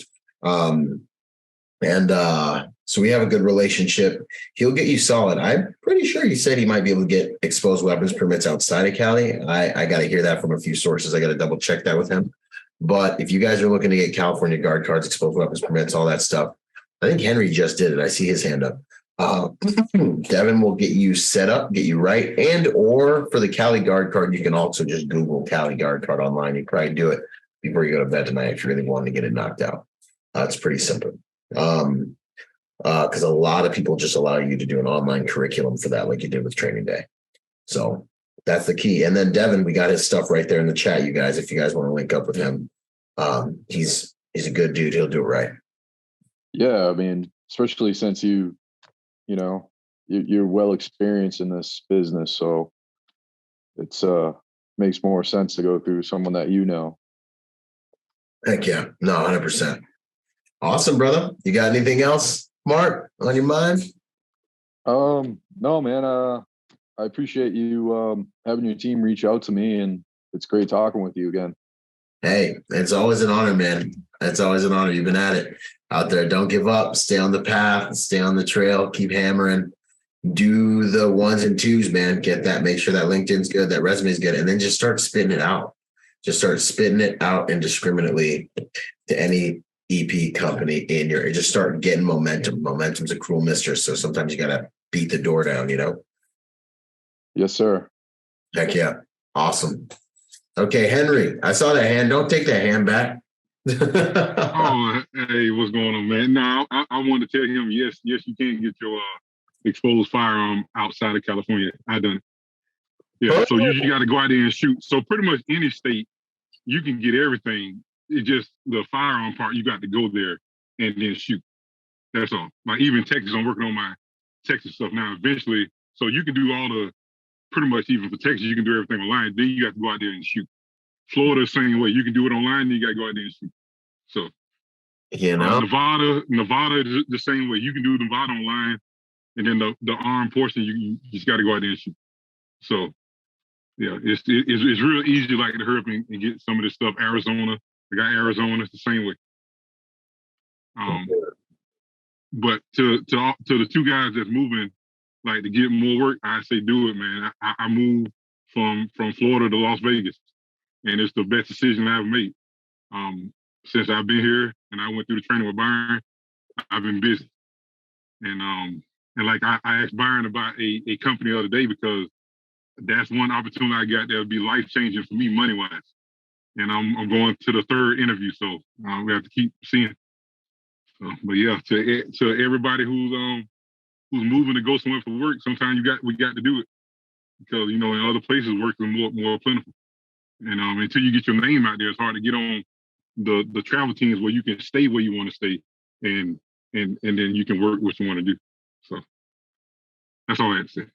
So we have a good relationship. He'll get you solid. I'm pretty sure he said he might be able to get exposed weapons permits outside of Cali. I got to hear that from a few sources. I got to double check that with him. But if you guys are looking to get California guard cards, exposed weapons permits, all that stuff, I think Henry just did it. I see his hand up. Devin will get you set up, get you right. And or for the Cali guard card, you can also just Google Cali guard card online. You probably do it before you go to bed tonight if you really want to get it knocked out. It's pretty simple. Because a lot of people just allow you to do an online curriculum for that, like you did with training day. So that's the key. And then Devin, we got his stuff right there in the chat, you guys, if you guys want to link up with him. He's a good dude. He'll do it right. Yeah. I mean, especially since you're well experienced in this business. So it's makes more sense to go through someone that you know. Heck yeah. No, 100%. Awesome, brother. You got anything else, Mark, on your mind? No, man. I appreciate you having your team reach out to me, and it's great talking with you again. Hey, it's always an honor, man. It's always an honor. You've been at it out there. Don't give up. Stay on the path. Stay on the trail. Keep hammering. Do the ones and twos, man. Get that. Make sure that LinkedIn's good. That resume is good. And then just start spitting it out. Just start spitting it out indiscriminately to any EP company in your. Just start getting momentum. Momentum's a cruel mistress. So sometimes you got to beat the door down, Yes, sir. Heck yeah. Awesome. Okay, Henry, I saw that hand. Don't take that hand back. Oh, hey, what's going on, man? No, I wanted to tell him, yes, you can get your exposed firearm outside of California. I done it. Yeah, so you got to go out there and shoot. So pretty much any state, you can get everything. It's just the firearm part, you got to go there and then shoot. That's all. Like even Texas, I'm working on my Texas stuff now. Eventually, so you can do all the, pretty much even for Texas, you can do everything online. Then you got to go out there and shoot. Florida, the same way. You can do it online, then you got to go out there and shoot. So, Nevada, the same way. You can do Nevada online, and then the armed portion, you just got to go out there and shoot. So, yeah, it's real easy, like to hurry up and get some of this stuff. Arizona, I got Arizona, it's the same way. But to the two guys that's moving, like to get more work, I say do it, man. I moved from Florida to Las Vegas, and it's the best decision I ever made. Since I've been here and I went through the training with Byron, I've been busy. And like I asked Byron about a company the other day because that's one opportunity I got that would be life changing for me money wise. And I'm going to the third interview, so we have to keep seeing. So, but yeah, to everybody who's moving to go somewhere for work, sometimes we got to do it because in other places work is more plentiful. And until you get your name out there, it's hard to get on the travel teams where you can stay where you want to stay and and then you can work what you want to do. So that's all I have to say.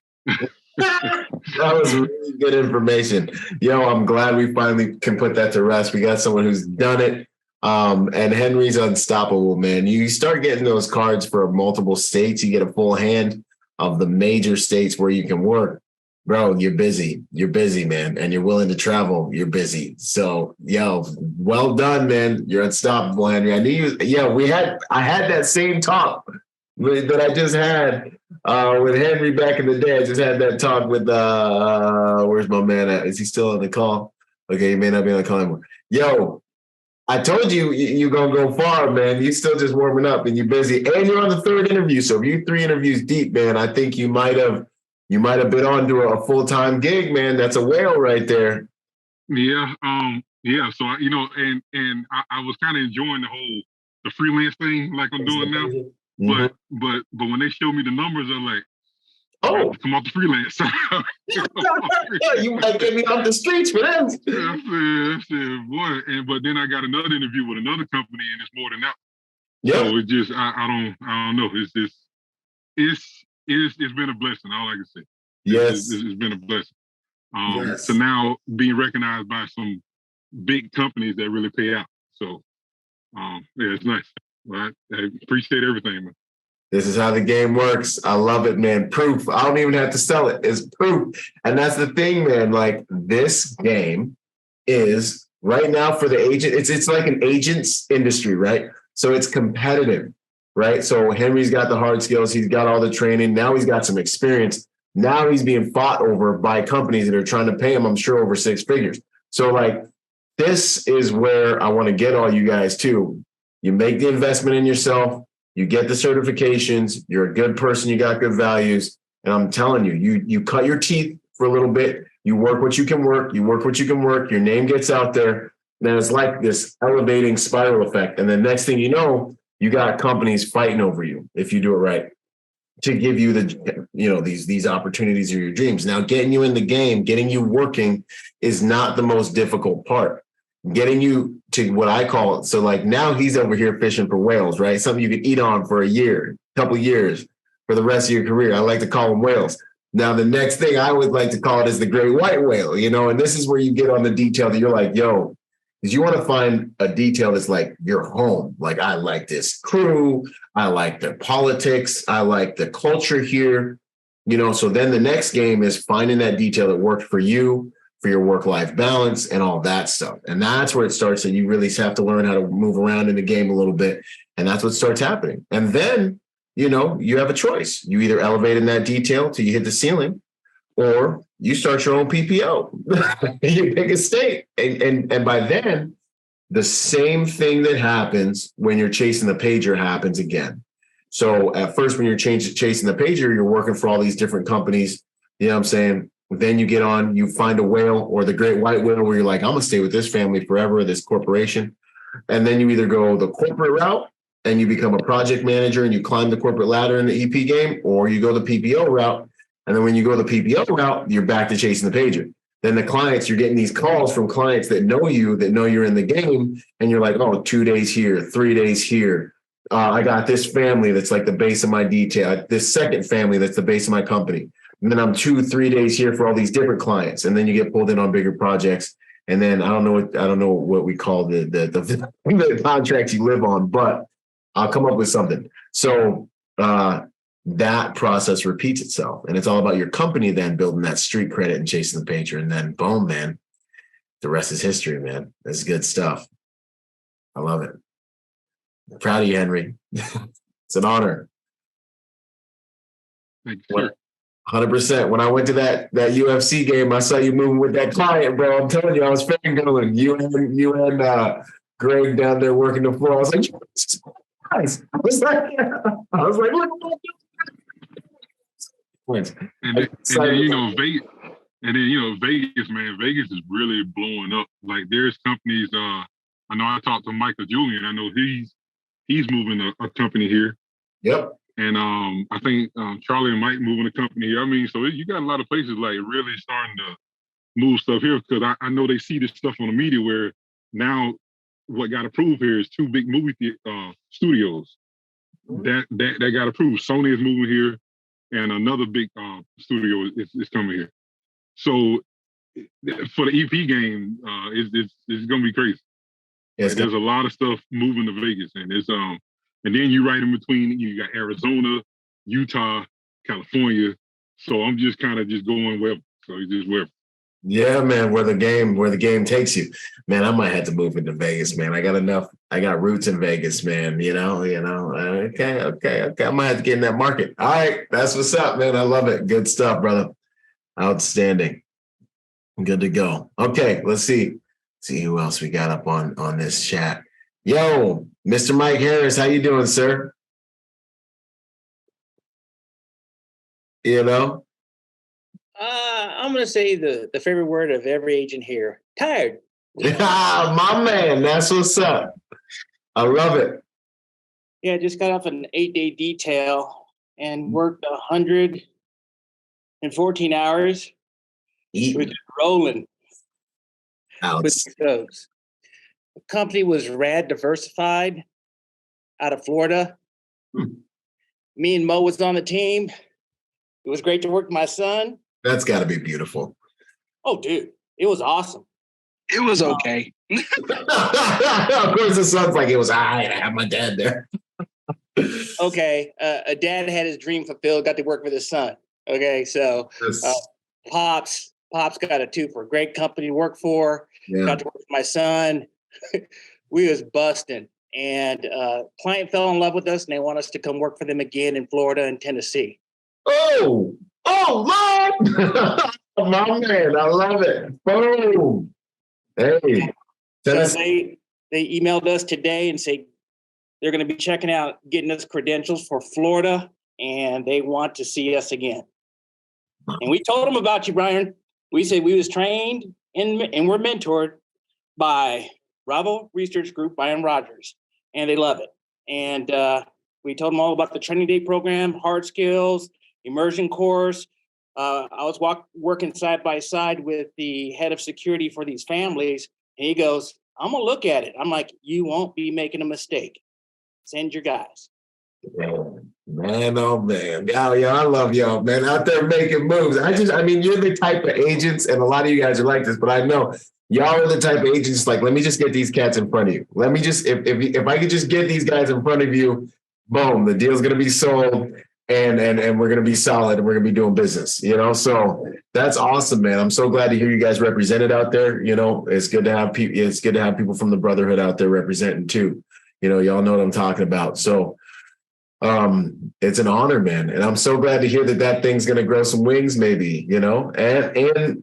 That was really good information. Yo, I'm glad we finally can put that to rest. We got someone who's done it. And Henry's unstoppable, man. You start getting those cards for multiple states, you get a full hand of the major states where you can work. Bro, you're busy. You're busy, man. And you're willing to travel. You're busy. So, yo, well done, man. You're unstoppable, Henry. I knew you. Yeah, I had that same talk that I just had with Henry back in the day. I just had that talk with where's my man at? Is he still on the call? Okay, he may not be on the call anymore. Yo, I told you you're gonna go far, man. You still just warming up and you're busy. And you're on the third interview. So if you're 3 interviews deep, man, I think you might have been on to a full-time gig, man. That's a whale right there. Yeah. So and I was kind of enjoying the freelance thing like I'm doing now. But when they showed me the numbers, I'm like, oh, come off the freelance. You might get me off the streets for that. I said, boy. But then I got another interview with another company, and it's more than that. Yeah. So it just I don't know. It's been a blessing. All I can say. Yes, it's been a blessing. So now being recognized by some big companies that really pay out. So yeah, it's nice. Well, I appreciate everything, man. This is how the game works. I love it, man. Proof. I don't even have to sell it. It's proof. And that's the thing, man. Like, this game is right now for the agent. It's like an agent's industry, right? So it's competitive, right? So Henry's got the hard skills. He's got all the training. Now he's got some experience. Now he's being fought over by companies that are trying to pay him, I'm sure, over 6 figures. So, like, this is where I want to get all you guys to. You make the investment in yourself. You get the certifications. You're a good person. You got good values. And I'm telling you, you cut your teeth for a little bit. You work what you can work. You work what you can work. Your name gets out there. Then it's like this elevating spiral effect. And then next thing you know, you got companies fighting over you if you do it right to give you these opportunities or your dreams. Now, getting you in the game, getting you working is not the most difficult part. Getting you to what I call it. So like now he's over here fishing for whales, right? Something you could eat on for a year, couple years for the rest of your career. I like to call them whales. Now, the next thing I would like to call it is the great white whale, and this is where you get on the detail that you're like, yo, because you want to find a detail that's like your home. Like, I like this crew. I like their politics. I like the culture here, so then the next game is finding that detail that worked for you, for your work-life balance and all that stuff. And that's where it starts. And you really have to learn how to move around in the game a little bit. And that's what starts happening. And then, you have a choice. You either elevate in that detail till you hit the ceiling, or you start your own PPO. You pick a state. And by then, the same thing that happens when you're chasing the pager happens again. So at first, when you're chasing the pager, you're working for all these different companies. You know what I'm saying? Then you get on, you find a whale or the great white whale where you're like, I'm going to stay with this family forever, this corporation. And then you either go the corporate route and you become a project manager and you climb the corporate ladder in the EP game, or you go the PPO route. And then when you go the PPO route, you're back to chasing the pager. Then the clients, you're getting these calls from clients that know you're in the game. And you're like, oh, 2 days here, 3 days here. I got this family that's like the base of my detail. This second family that's the base of my company. And then I'm 2-3 days here for all these different clients. And then you get pulled in on bigger projects. And then I don't know what we call the contracts you live on, but I'll come up with something. So that process repeats itself. And it's all about your company then building that street credit and chasing the pager. And then boom, man, the rest is history, man. That's good stuff. I love it. I'm proud of you, Henry. It's an honor. Thank you, sir. 100%. When I went to that UFC game, I saw you moving with that client, bro. I'm telling you, I was fangirling. You and Greg down there working the floor. I was like, nice. I was like, look. And then Vegas, man. Vegas is really blowing up. Like, there's companies. I know I talked to Michael Julian. I know he's moving a company here. Yep. And I think Charlie and Mike moving the company here. I mean, so you got a lot of places like really starting to move stuff here, because I know they see this stuff on the media where now what got approved here is 2 big movie studios. that got approved. Sony is moving here, and another big studio is coming here. So for the EP game, it's gonna be crazy. Like, there's a lot of stuff moving to Vegas, and it's and then you right in between. You got Arizona, Utah, California. So I'm just kind of just going wherever. So it's just wherever. Yeah, man, where the game takes you. Man, I might have to move into Vegas, man. I got roots in Vegas, man. Okay. I might have to get in that market. All right, that's what's up, man. I love it. Good stuff, brother. Outstanding. Good to go. Okay, let's see who else we got up on this chat. Yo, Mr. Mike Harris, how you doing, sir? I'm going to say the favorite word of every agent here, tired. My man, that's what's up. I love it. Yeah, just got off an 8-day detail and worked 114 hours. We're just rolling with those. The company was Rad Diversified out of Florida. Me and Mo was on the team. It was great to work with my son. That's got to be beautiful. Oh, dude, it was awesome. It was okay. Of course, the son's like, it was all right. I have my dad there. Okay, a dad had his dream fulfilled, got to work with his son. Okay, so Pops got a twofer. Great company to work for. Yeah. Got to work with my son. We was busting. And client fell in love with us, and they want us to come work for them again in Florida and Tennessee. Oh, Lord! My man, I love it. Boom. Hey. So they emailed us today and say they're going to be checking out, getting us credentials for Florida, and they want to see us again. And we told them about you, Byron. We said we was trained and we're mentored by Bravo Research Group, Byron Rodgers, and they love it. And we told them all about the training day program, hard skills, immersion course. I was working side by side with the head of security for these families, and he goes, I'm going to look at it. I'm like, you won't be making a mistake. Send your guys. Man, oh man. Yeah, I love y'all, man. Out there making moves. I mean, you're the type of agents, and a lot of you guys are like this, but I know y'all are the type of agents like, let me just get these cats in front of you. Let me just, if I could just get these guys in front of you, boom, the deal's going to be sold. And we're going to be solid and we're going to be doing business, so that's awesome, man. I'm so glad to hear you guys represented out there. It's good to have people. It's good to have people from the brotherhood out there representing too. Y'all know what I'm talking about. So it's an honor, man. And I'm so glad to hear that thing's going to grow some wings maybe, and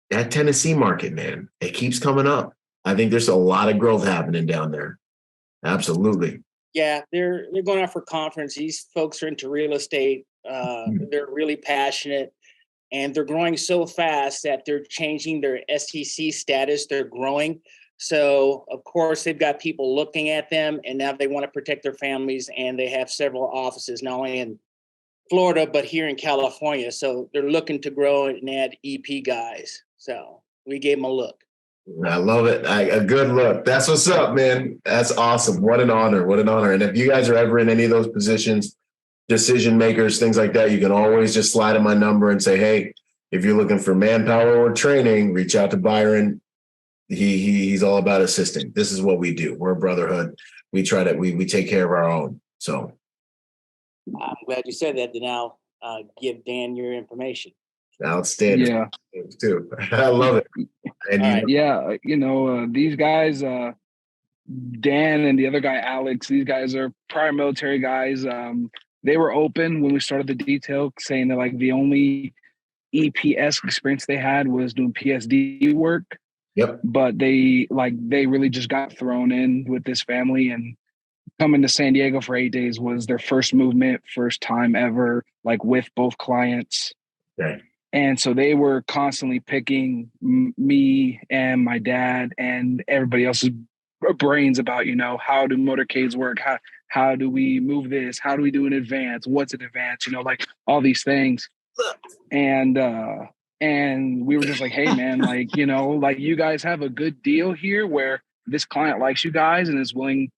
that Tennessee market, man, it keeps coming up. I think there's a lot of growth happening down there. Absolutely. Yeah, they're going out for conference. These folks are into real estate. They're really passionate, and they're growing so fast that they're changing their STC status. They're growing. So, of course, they've got people looking at them, and now they want to protect their families, and they have several offices, not only in Florida, but here in California. So they're looking to grow and add EP guys. So we gave them a look. I love it. A good look. That's what's up, man. That's awesome. What an honor. What an honor. And if you guys are ever in any of those positions, decision makers, things like that, you can always just slide in my number and say, hey, if you're looking for manpower or training, reach out to Byron. He's all about assisting. This is what we do. We're a brotherhood. We try to, we take care of our own. So I'm glad you said that to now give Dan your information. Outstanding. Yeah. Too. I love it. And these guys, Dan and the other guy, Alex, these guys are prior military guys. They were open when we started the detail, saying that like the only EPS experience they had was doing PSD work. Yep. But they really just got thrown in with this family, and coming to San Diego for 8 days was their first movement, first time ever, like with both clients. Okay. And so they were constantly picking me and my dad and everybody else's brains about, how do motorcades work? How do we move this? How do we do an advance? What's an advance? Like all these things. And we were just like, hey man, like you guys have a good deal here where this client likes you guys and is willing,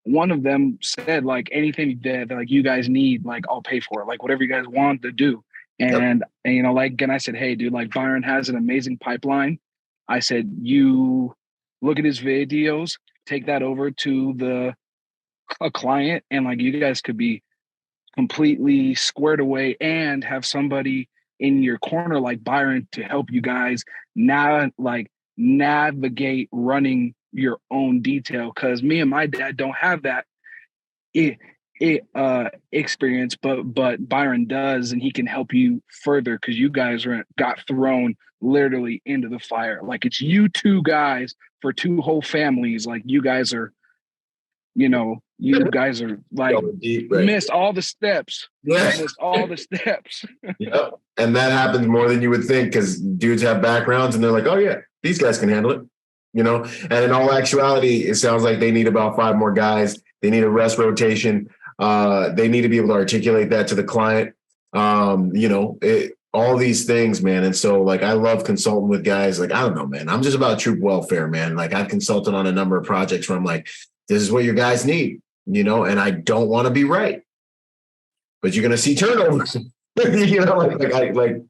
one of them said, like, anything that like you guys need, like, I'll pay for it, like whatever you guys want to do. And you know, like, and I said, hey, dude, like, Byron has an amazing pipeline. I said, you look at his videos, take that over to a client, and like, you guys could be completely squared away and have somebody in your corner like Byron to help you guys now, like, navigate running your own detail. Because me and my dad don't have that experience, but Byron does, and he can help you further because you guys got thrown literally into the fire. Like, it's you two guys for two whole families. Like, you guys are, you know, like deep, right? missed all the steps. Missed all the steps. Yep. And that happens more than you would think because dudes have backgrounds and they're like, oh yeah, these guys can handle it, you know? And in all actuality, it sounds like they need about 5 more guys. They need a rest rotation. They need to be able to articulate that to the client. You know, all these things, man. And so, like, I love consulting with guys. Like, I don't know, man. I'm just about troop welfare, man. Like, I've consulted on a number of projects where I'm like, this is what your guys need, you know, and I don't want to be right, but you're going to see turnovers, you know,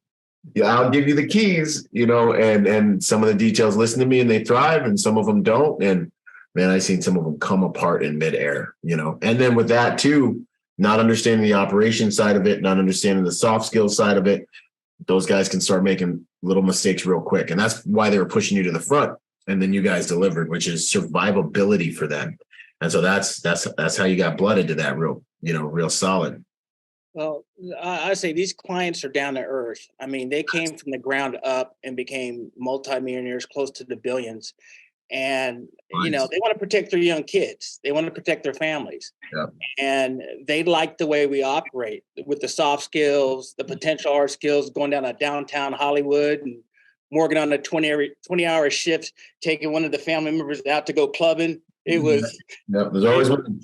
yeah, I'll give you the keys, you know, and some of the details listen to me and they thrive and some of them don't. And man, I've seen some of them come apart in midair, you know, and then with that too, not understanding the operation side of it, not understanding the soft skills side of it, those guys can start making little mistakes real quick. And that's why they were pushing you to the front. And then you guys delivered, which is survivability for them. And so that's how you got blooded to that real solid. Well, I say these clients are down to earth. I mean, they came from the ground up and became multimillionaires, close to the billions. And, you know, they want to protect their young kids. They want to protect their families. Yeah. And they like the way we operate with the soft skills, the potential hard skills, going down to downtown Hollywood and Morgan on a 20-hour shift, taking one of the family members out to go clubbing. It was. Yep, there's always one.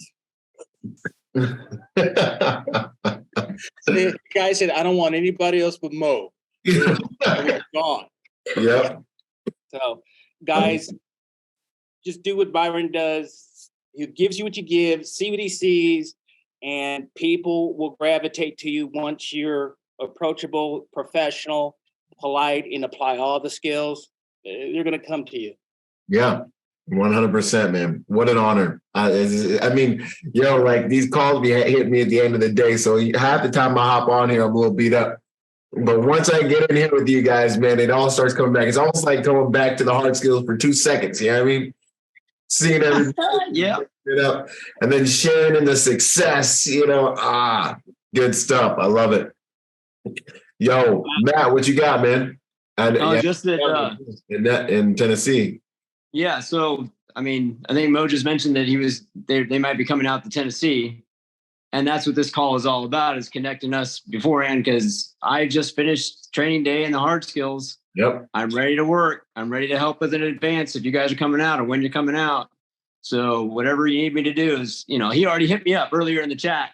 The guy said, I don't want anybody else but Mo. We're gone. Yep. So, guys, just do what Byron does. He gives you what you give, see what he sees, and people will gravitate to you once you're approachable, professional, polite, and apply all the skills. They're going to come to you. Yeah. 100%, man. What an honor. I mean, like, these calls hit me at the end of the day. So half the time I hop on here, I'm a little beat up. But once I get in here with you guys, man, it all starts coming back. It's almost like coming back to the hard skills for 2 seconds. You know what I mean? Seeing everything. Yeah. And then sharing in the success, good stuff. I love it. Yo, Matt, what you got, man? Just that in Tennessee. Yeah, so I mean, I think Mo just mentioned that they might be coming out to Tennessee, and that's what this call is all about, is connecting us beforehand, because I just finished training day in the hard skills. Yep. I'm ready to work. I'm ready to help with an advance if you guys are coming out or when you're coming out. So whatever you need me to do is, he already hit me up earlier in the chat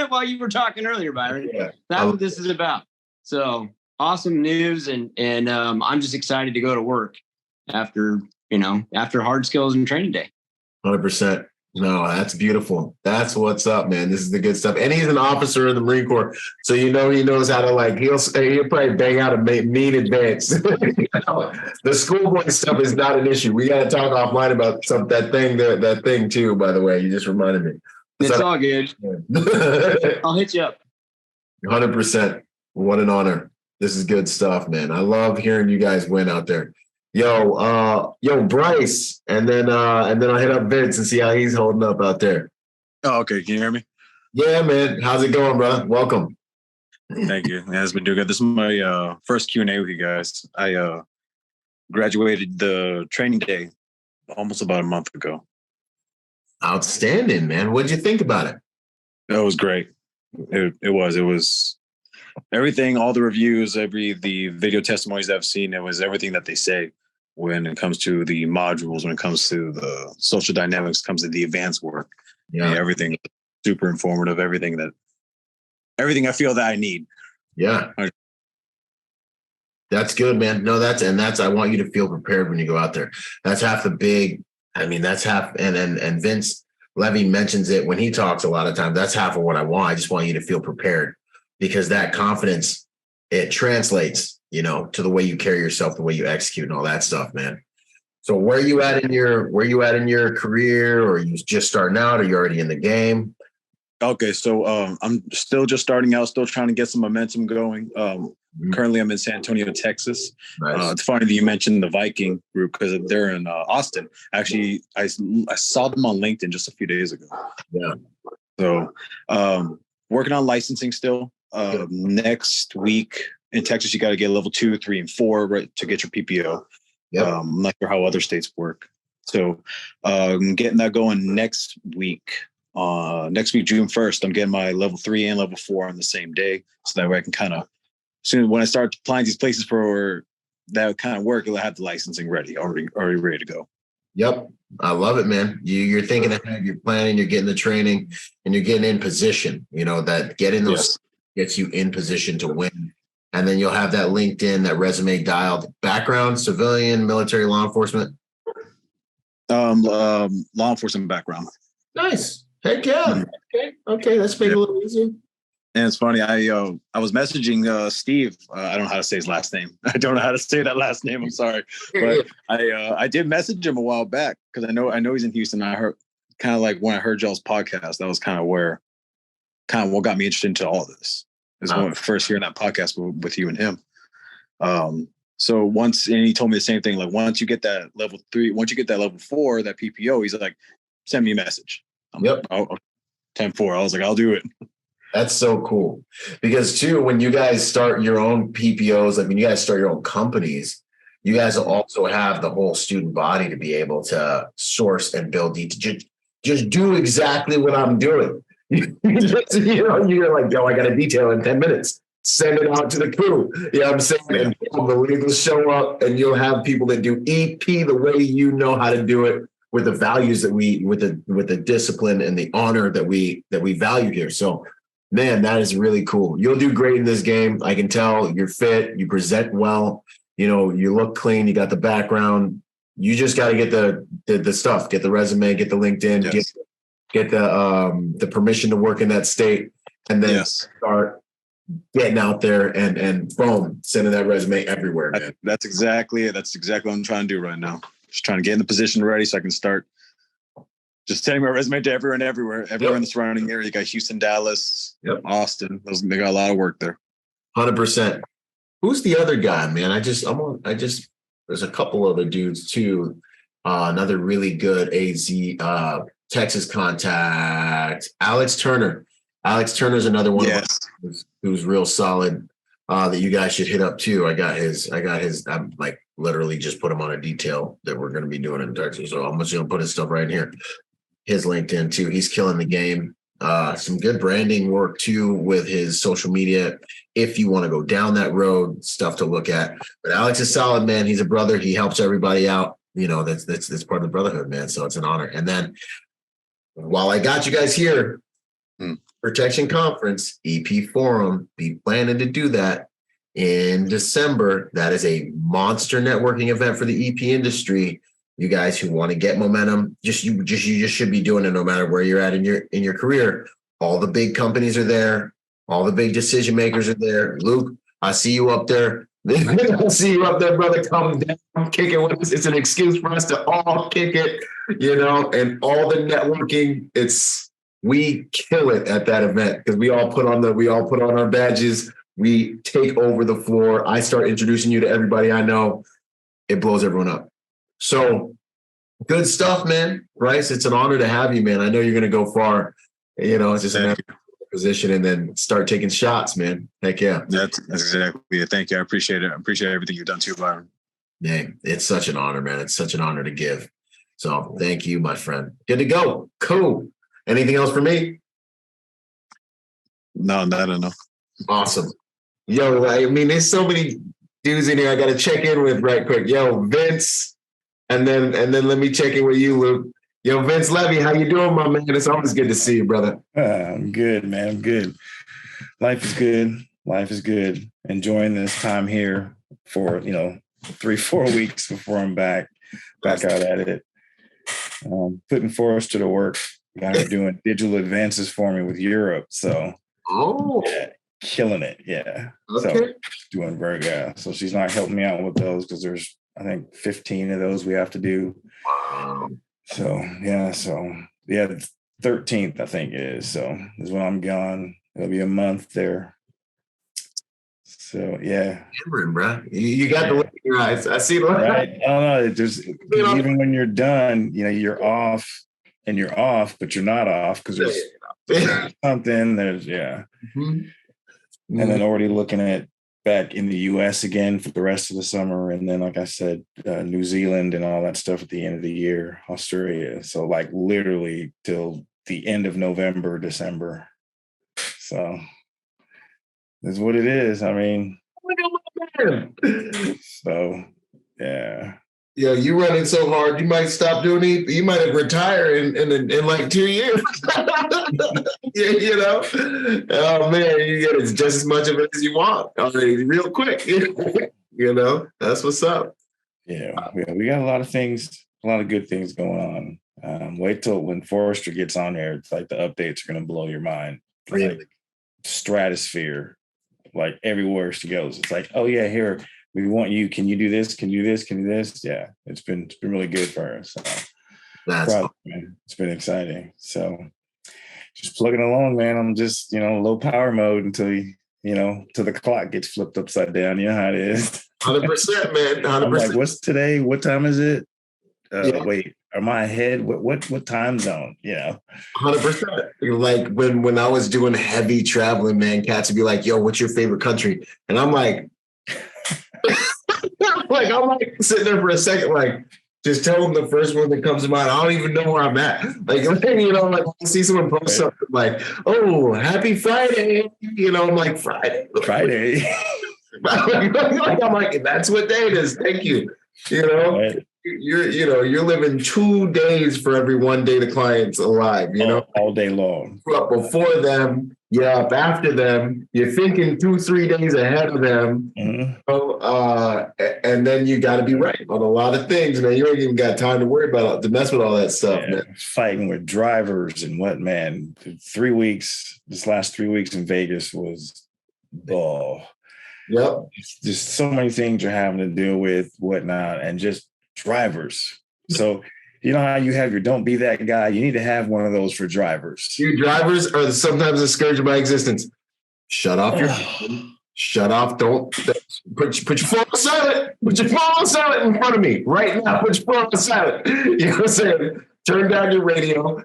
while you were talking earlier, Byron. Yeah. That's what this is about. So awesome news, and I'm just excited to go to work after hard skills and training day. 100%. No, that's beautiful. That's what's up, man. This is the good stuff. And he's an officer in the Marine Corps. So, he knows how to, he'll probably bang out a mean advance. The schoolboy stuff is not an issue. We got to talk offline about that thing too, by the way. You just reminded me. It's all good. I'll hit you up. 100%. What an honor. This is good stuff, man. I love hearing you guys win out there. Yo, Bryce, and then I'll hit up Vince and see how he's holding up out there. Oh, okay. Can you hear me? Yeah, man. How's it going, brother? Welcome. Thank you. Yeah, it's been doing good. This is my first Q&A with you guys. I graduated the training day almost about a month ago. Outstanding, man. What'd you think about it? It was great. It was everything, all the reviews, the video testimonies that I've seen. It was everything that they say when it comes to the modules, when it comes to the social dynamics, comes to the advanced work. Yeah. Everything super informative, everything I feel that I need. Yeah. That's good, man. No, I want you to feel prepared when you go out there. That's half the big, that's half. And Vince, Levy mentions it when he talks a lot of times. That's half of what I want. I just want you to feel prepared, because that confidence, it translates, to the way you carry yourself, the way you execute and all that stuff, man. So where you at in your career, or are you just starting out? Or are you already in the game? Okay, so I'm still just starting out, still trying to get some momentum going. Currently, I'm in San Antonio, Texas. Nice. It's funny that you mentioned the Viking group because they're in Austin. Actually, I saw them on LinkedIn just a few days ago. Yeah. So working on licensing still. Next week in Texas, you got to get level 2, 3, and 4 right to get your PPO. Yep. I'm not sure how other states work. So getting that going next week. Next week, June 1st, I'm getting my level 3 and level 4 on the same day. So that way I can kind of, soon when I start applying these places for that kind of work, I'll have the licensing already ready to go. Yep. I love it, man. You're thinking ahead, you're planning, you're getting the training, and you're getting in position. That getting those gets you in position to win. And then you'll have that LinkedIn, that resume dialed. Background, civilian, military, law enforcement? Law enforcement background. Nice. Heck yeah. Okay. That's making it a little easier. And it's funny, I was messaging Steve. I don't know how to say his last name. I don't know how to say that last name. I'm sorry, but I did message him a while back because I know he's in Houston. I heard kind of like when I heard y'all's podcast, that was kind of what got me interested into all this. Is when first hearing that podcast with you and him. So once, and he told me the same thing. Like once you get that level 3, once you get that level 4, that PPO, he's like, send me a message. Yep. 10-4. I was like, I'll do it. That's so cool. Because too, when you guys start your own PPOs, like when you guys start your own companies, you guys will also have the whole student body to be able to source and build. Just do exactly what I'm doing. You're like, yo, I got a detail in 10 minutes. Send it out to the crew. You know what I'm saying? And the legals show up, and you'll have people that do EP the way you know how to do it, with the values that with the discipline and the honor that we value here. So, man, that is really cool. You'll do great in this game. I can tell you're fit. You present well. You look clean. You got the background. You just got to get the stuff. Get the resume. Get the LinkedIn. Yes. Get the permission to work in that state, and then start getting out there and boom, sending that resume everywhere, man. That's exactly it. That's exactly what I'm trying to do right now. Just trying to get in the position ready so I can start just sending my resume to everywhere in the surrounding area. You got Houston, Dallas, Austin. They got a lot of work there. 100%. Who's the other guy, man? There's a couple other dudes too. Another really good AZ Texas contact, Alex Turner. Alex Turner's another one who's real solid that you guys should hit up too. I got his. I'm like literally just put him on a detail that we're going to be doing in Texas. So I'm just going to put his stuff right here. His LinkedIn too. He's killing the game. Some good branding work too with his social media. If you want to go down that road, stuff to look at. But Alex is solid, man. He's a brother. He helps everybody out. That's part of the brotherhood, man. So it's an honor. And then while I got you guys here, Protection Conference, EP Forum, be planning to do that in December. That is a monster networking event for the EP industry. You guys who want to get momentum, you just should be doing it no matter where you're at in your career. All the big companies are there. All the big decision makers are there. Luke, I see you up there. I see you up there, brother. Come down, kick it with us. It's an excuse for us to all kick it, and all the networking. We kill it at that event because we all put on our badges. We take over the floor. I start introducing you to everybody I know. It blows everyone up. So good stuff, man. Bryce, it's an honor to have you, man. I know you're going to go far. It's just an position and then start taking shots, man. Heck yeah. That's exactly it. Thank you. I appreciate it. I appreciate everything you've done too, Byron. Yeah, it's such an honor, man. It's such an honor to give. So thank you, my friend. Good to go. Cool. Anything else for me? No, not enough. Awesome. Yo, I mean, there's so many dudes in here I got to check in with right quick. Yo, Vince, and then let me check in with you, Luke. Yo, Vince Levy, how you doing, my man? It's always good to see you, brother. I'm good, man. I'm good. Life is good. Life is good. Enjoying this time here for 3-4 weeks before I'm back out at it. Putting Forrest to the work Got her doing digital advances for me with Europe. So yeah, killing it. Yeah. Okay. So doing very good. So she's not helping me out with those because there's, I think, 15 of those we have to do. Wow. So yeah. 13th, I think it is. So is when I'm gone. It'll be a month there. So yeah. Cameron, bro. You got the look in your eyes. I see it. Right. I don't know. There's even when you're done, you're off and you're off, but you're not off because there's something. There's Mm-hmm. And then already looking at back in the US again for the rest of the summer. And then, like I said, New Zealand and all that stuff at the end of the year, Australia. So like literally till the end of November, December. So that's what it is. I mean, so yeah. Yeah, you running so hard, you might stop doing it. You might have retired in like 2 years. Yeah, oh man, you get just as much of it as you want. Real quick. That's what's up. Yeah, we got a lot of things, a lot of good things going on. Wait till when Forrester gets on there. It's like the updates are going to blow your mind. Really? Like stratosphere, like everywhere she goes. It's like, oh yeah, here we want you. Can you do this? Can you do this? Can you do this? Yeah, it's been really good for her. So that's awesome, man. It's been exciting. So just plugging along, man. I'm just low power mode until till the clock gets flipped upside down. You know how it is. 100%, man. 100%. I'm like, what's today? What time is it? Yeah. Wait, am I ahead? What time zone? 100%. Like when I was doing heavy traveling, man, cats would be like, yo, what's your favorite country? And I'm like, I'm sitting there for a second, like, just tell them the first one that comes to mind. I don't even know where I'm at. Like, I see someone post something like, oh, happy Friday. I'm like, Friday. I'm like, that's what day it is. Thank you. Right. You're living 2 days for every 1 day the client's alive, all day long. You're up before them, you're up after them, you're thinking 2-3 days ahead of them. Mm-hmm. And then you got to be right on a lot of things, man. You ain't even got time to worry about to mess with all that stuff, man. Fighting with drivers and what, man. 3 weeks, this last 3 weeks in Vegas was Yep. Just so many things you're having to deal with, whatnot, and just drivers. So you know how you have your don't be that guy? You need to have one of those for drivers. You drivers are sometimes a scourge of my existence. Shut off your phone. Shut off. Don't put your phone on silent. Put your phone on silent in front of me right now. Put your phone on silent. You know what I'm saying? Turn down your radio.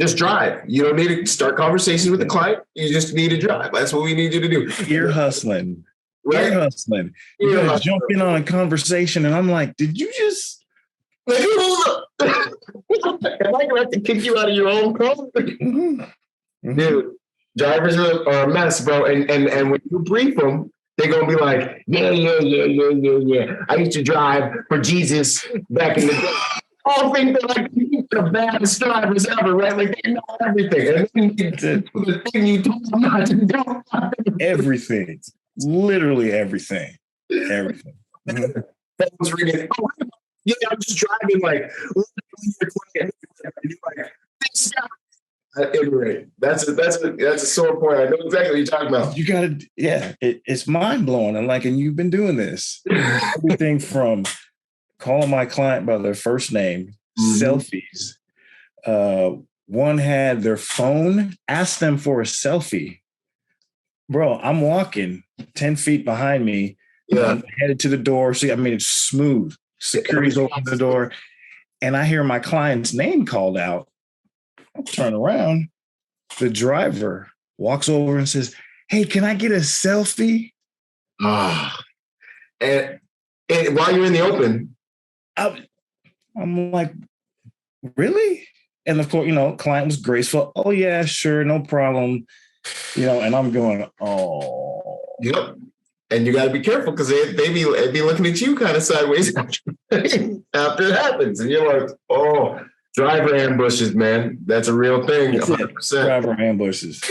Just drive. You don't need to start conversations with the client. You just need to drive. That's what we need you to do. You're hustling. Right? You're hustling. You're going to jump in on a conversation, and I'm like, did you just... Like, hold up. Am I going to have to kick you out of your own car? Mm-hmm. Dude, drivers are a mess, bro. And when you brief them, they're going to be like, yeah. I used to drive for Jesus back in the day. All think they're like the baddest drivers ever, right? Like they know everything. And the thing you told them not to do. Everything. Literally everything. Everything. Phone's ringing. Oh, yeah, I'm just driving like this guy. At any rate, that's a sore point. I know exactly what you're talking about. You gotta, it's mind blowing. And you've been doing this. Everything from calling my client by their first name, selfies. One had their phone, asked them for a selfie. Bro, I'm walking 10 feet behind me. I'm headed to the door. See, it's smooth. Security's open the door. And I hear my client's name called out. I turn around. The driver walks over and says, hey, can I get a selfie? And while you're in the open, I'm like, really? And of course, client was graceful. Oh yeah, sure, no problem. And I'm going, oh. Yep. And you got to be careful because they be looking at you kind of sideways after it happens. And you're like, oh, driver ambushes, man. That's a real thing. 100%. Driver ambushes.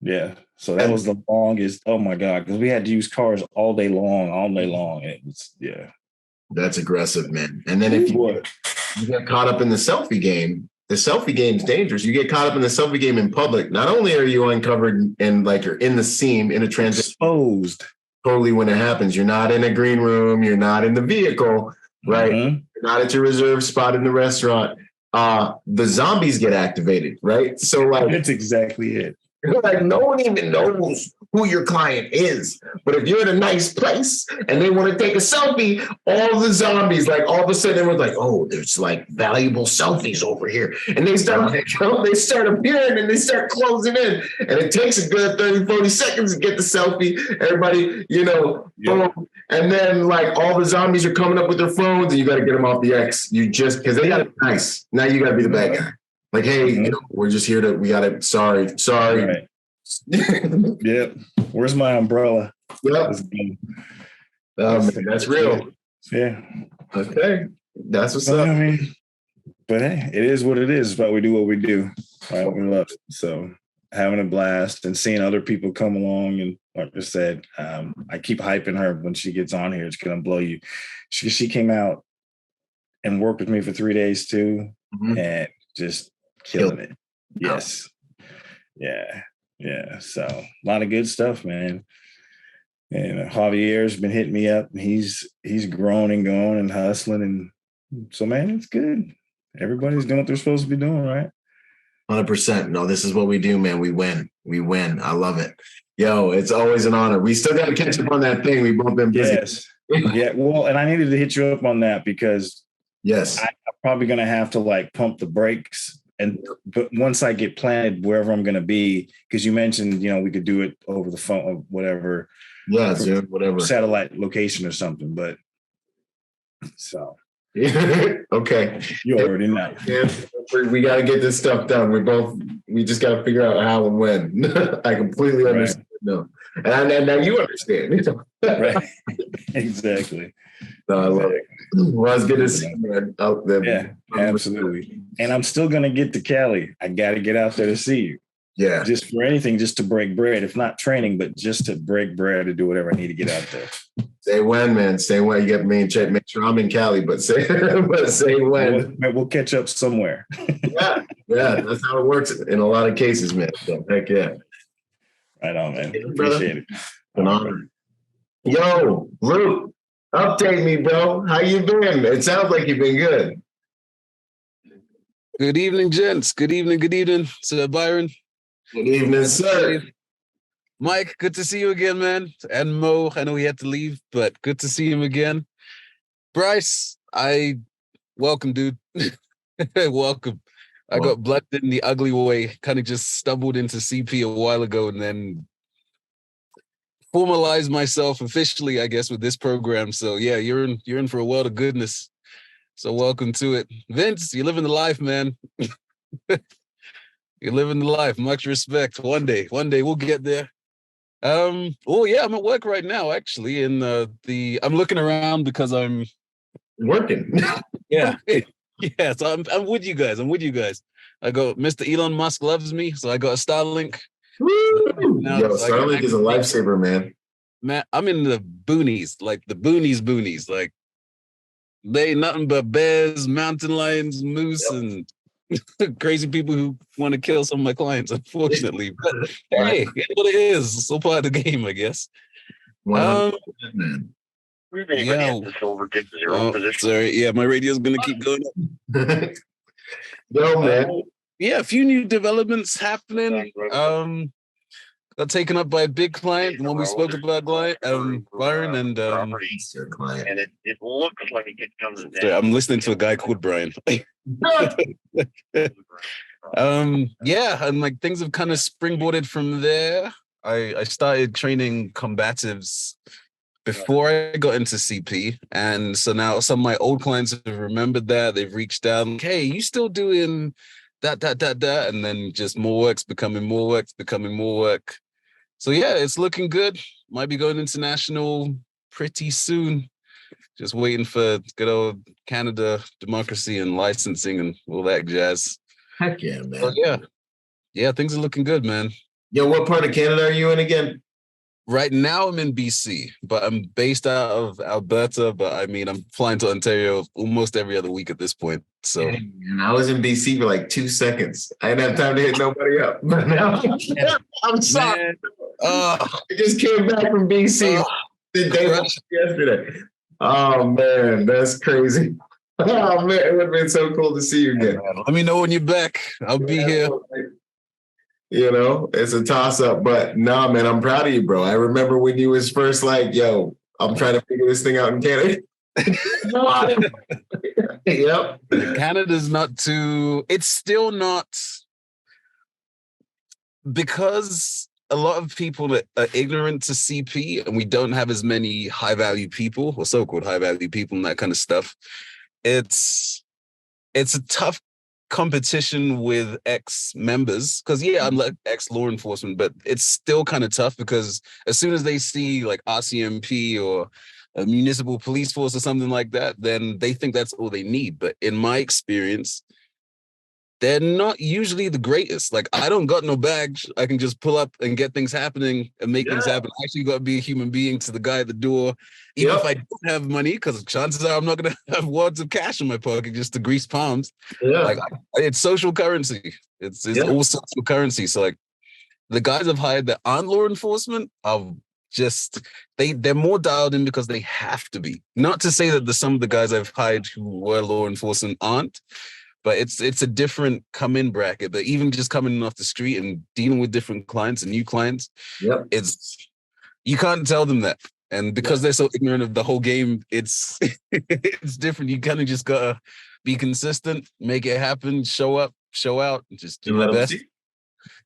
Yeah. So that was the longest. Oh my God. Because we had to use cars all day long. It was, That's aggressive, man. And then if you get caught up in the selfie game, the selfie game is dangerous. You get caught up in the selfie game in public. Not only are you uncovered and like you're in the scene in a transition, exposed totally when it happens. You're not in a green room. You're not in the vehicle, right? Mhm. You're not at your reserved spot in the restaurant. The zombies get activated, right? So like That's exactly it. like no one even knows who your client is. But if you're in a nice place and they want to take a selfie, all the zombies, like all of a sudden everyone's like, oh, there's like valuable selfies over here. And they start appearing and they start closing in. And it takes a good 30, 40 seconds to get the selfie. Everybody, boom. And then like all the zombies are coming up with their phones and you got to get them off the X. You just, because they got it nice. Now you got to be the bad guy. Like, hey, we're just here sorry. Right. Yep. Where's my umbrella? Yep. That's real. Yeah. Okay. That's what's up. I mean, but hey, it is what it is. But we do what we do. Right? We love it. So having a blast and seeing other people come along. And like I said, I keep hyping her when she gets on here. It's going to blow you. She came out and worked with me for 3 days too. And just killing it. Yes. Yeah. Yeah. So a lot of good stuff, man. And Javier's been hitting me up. And he's growing and going and hustling. And so, man, it's good. Everybody's doing what they're supposed to be doing, right? 100%. No, this is what we do, man. We win. I love it. Yo, it's always an honor. We still got to catch up on that thing. We've both been busy. Yes. Yeah. Well, and I needed to hit you up on that because I'm probably going to have to like pump the brakes. But once I get planted wherever I'm going to be, because you mentioned, we could do it over the phone or whatever. Yeah, Zoom, whatever. Satellite location or something. But so. Okay. You already know. Yeah, we got to get this stuff done. We just got to figure out how and when. I completely understand. No. And now you understand. Right. Exactly. No, I love it. Well, it's good to see you, man, out there. Yeah, absolutely. And I'm still going to get to Cali. I got to get out there to see you. Yeah. Just for anything, just to break bread. If not training, but just to break bread, to do whatever I need to get out there. Say when, man. Say when. You got me in check. Make sure I'm in Cali, but say when. We'll catch up somewhere. Yeah. That's how it works in a lot of cases, man. So, heck yeah. Right on, man. Appreciate it. An honor. Yo, Luke. Update me, bro. How you been? It sounds like you've been good. Good evening, gents. Good evening, Sir Byron. Good evening, sir. Mike, good to see you again, man. And Mo, I know he had to leave, but good to see him again. Bryce, welcome, dude. Welcome. I got blooded in the ugly way, kind of just stumbled into CP a while ago and then formalize myself officially, I guess, with this program. So yeah, you're in for a world of goodness. So welcome to it. Vince, you're living the life, man. You're living the life. Much respect. One day we'll get there. I'm at work right now, actually. And I'm looking around because I'm working. Yeah. Yeah. So I'm with you guys. I got Mr. Elon Musk loves me, so I got a Starlink. Woo! Yo, Starlink is a lifesaver, man. Man, I'm in the boonies, like the boonies. Like they ain't nothing but bears, mountain lions, moose, and crazy people who want to kill some of my clients, unfortunately. But hey, it's what it is. It's all part of the game, I guess. Man. Sorry. Yeah, my radio's gonna keep going up. Yo, man. Yeah, a few new developments happening. Got taken up by a big client when we spoke about Byron and client. And it looks like it comes down. Sorry, I'm listening to a guy called Brian. And like things have kind of springboarded from there. I started training combatives before I got into CP, and so now some of my old clients have remembered that. They've reached out, like, hey, you still doing that, and then just more work's becoming more work. So yeah, it's looking good. Might be going international pretty soon. Just waiting for good old Canada democracy and licensing and all that jazz. Heck yeah, man. So yeah, things are looking good, man. Yo, what part of Canada are you in again? Right now I'm in BC, but I'm based out of Alberta. But I mean, I'm flying to Ontario almost every other week at this point. So, and I was in BC for like 2 seconds. I didn't have time to hit nobody up. But now I'm sorry. I just came back from BC the day yesterday. Oh man, that's crazy. Oh man, it would have been so cool to see you again. Let me know when you're back. I'll be here. You know, it's a toss up, but nah, man, I'm proud of you, bro. I remember when you was first like, yo, I'm trying to figure this thing out in Canada. Yep. Canada's not too, it's still not, because a lot of people that are ignorant to CP and we don't have as many high value people or so-called high value people and that kind of stuff. It's a tough competition with ex-members, because I'm like ex-law enforcement, but it's still kind of tough because as soon as they see like RCMP or a municipal police force or something like that, then they think that's all they need. But in my experience, they're not usually the greatest. Like, I don't got no badge. I can just pull up and get things happening and make things happen. I actually got to be a human being to the guy at the door, even if I don't have money, because chances are I'm not going to have wads of cash in my pocket just to grease palms. Like, it's social currency. It's all social currency. So, like, the guys I've hired that aren't law enforcement are just, they're more dialed in because they have to be. Not to say that some of the guys I've hired who were law enforcement aren't, but it's a different come-in bracket. But even just coming in off the street and dealing with different clients and new clients, you can't tell them that. And because they're so ignorant of the whole game, it's it's different. You kind of just gotta be consistent, make it happen, show up, show out, and just do your best.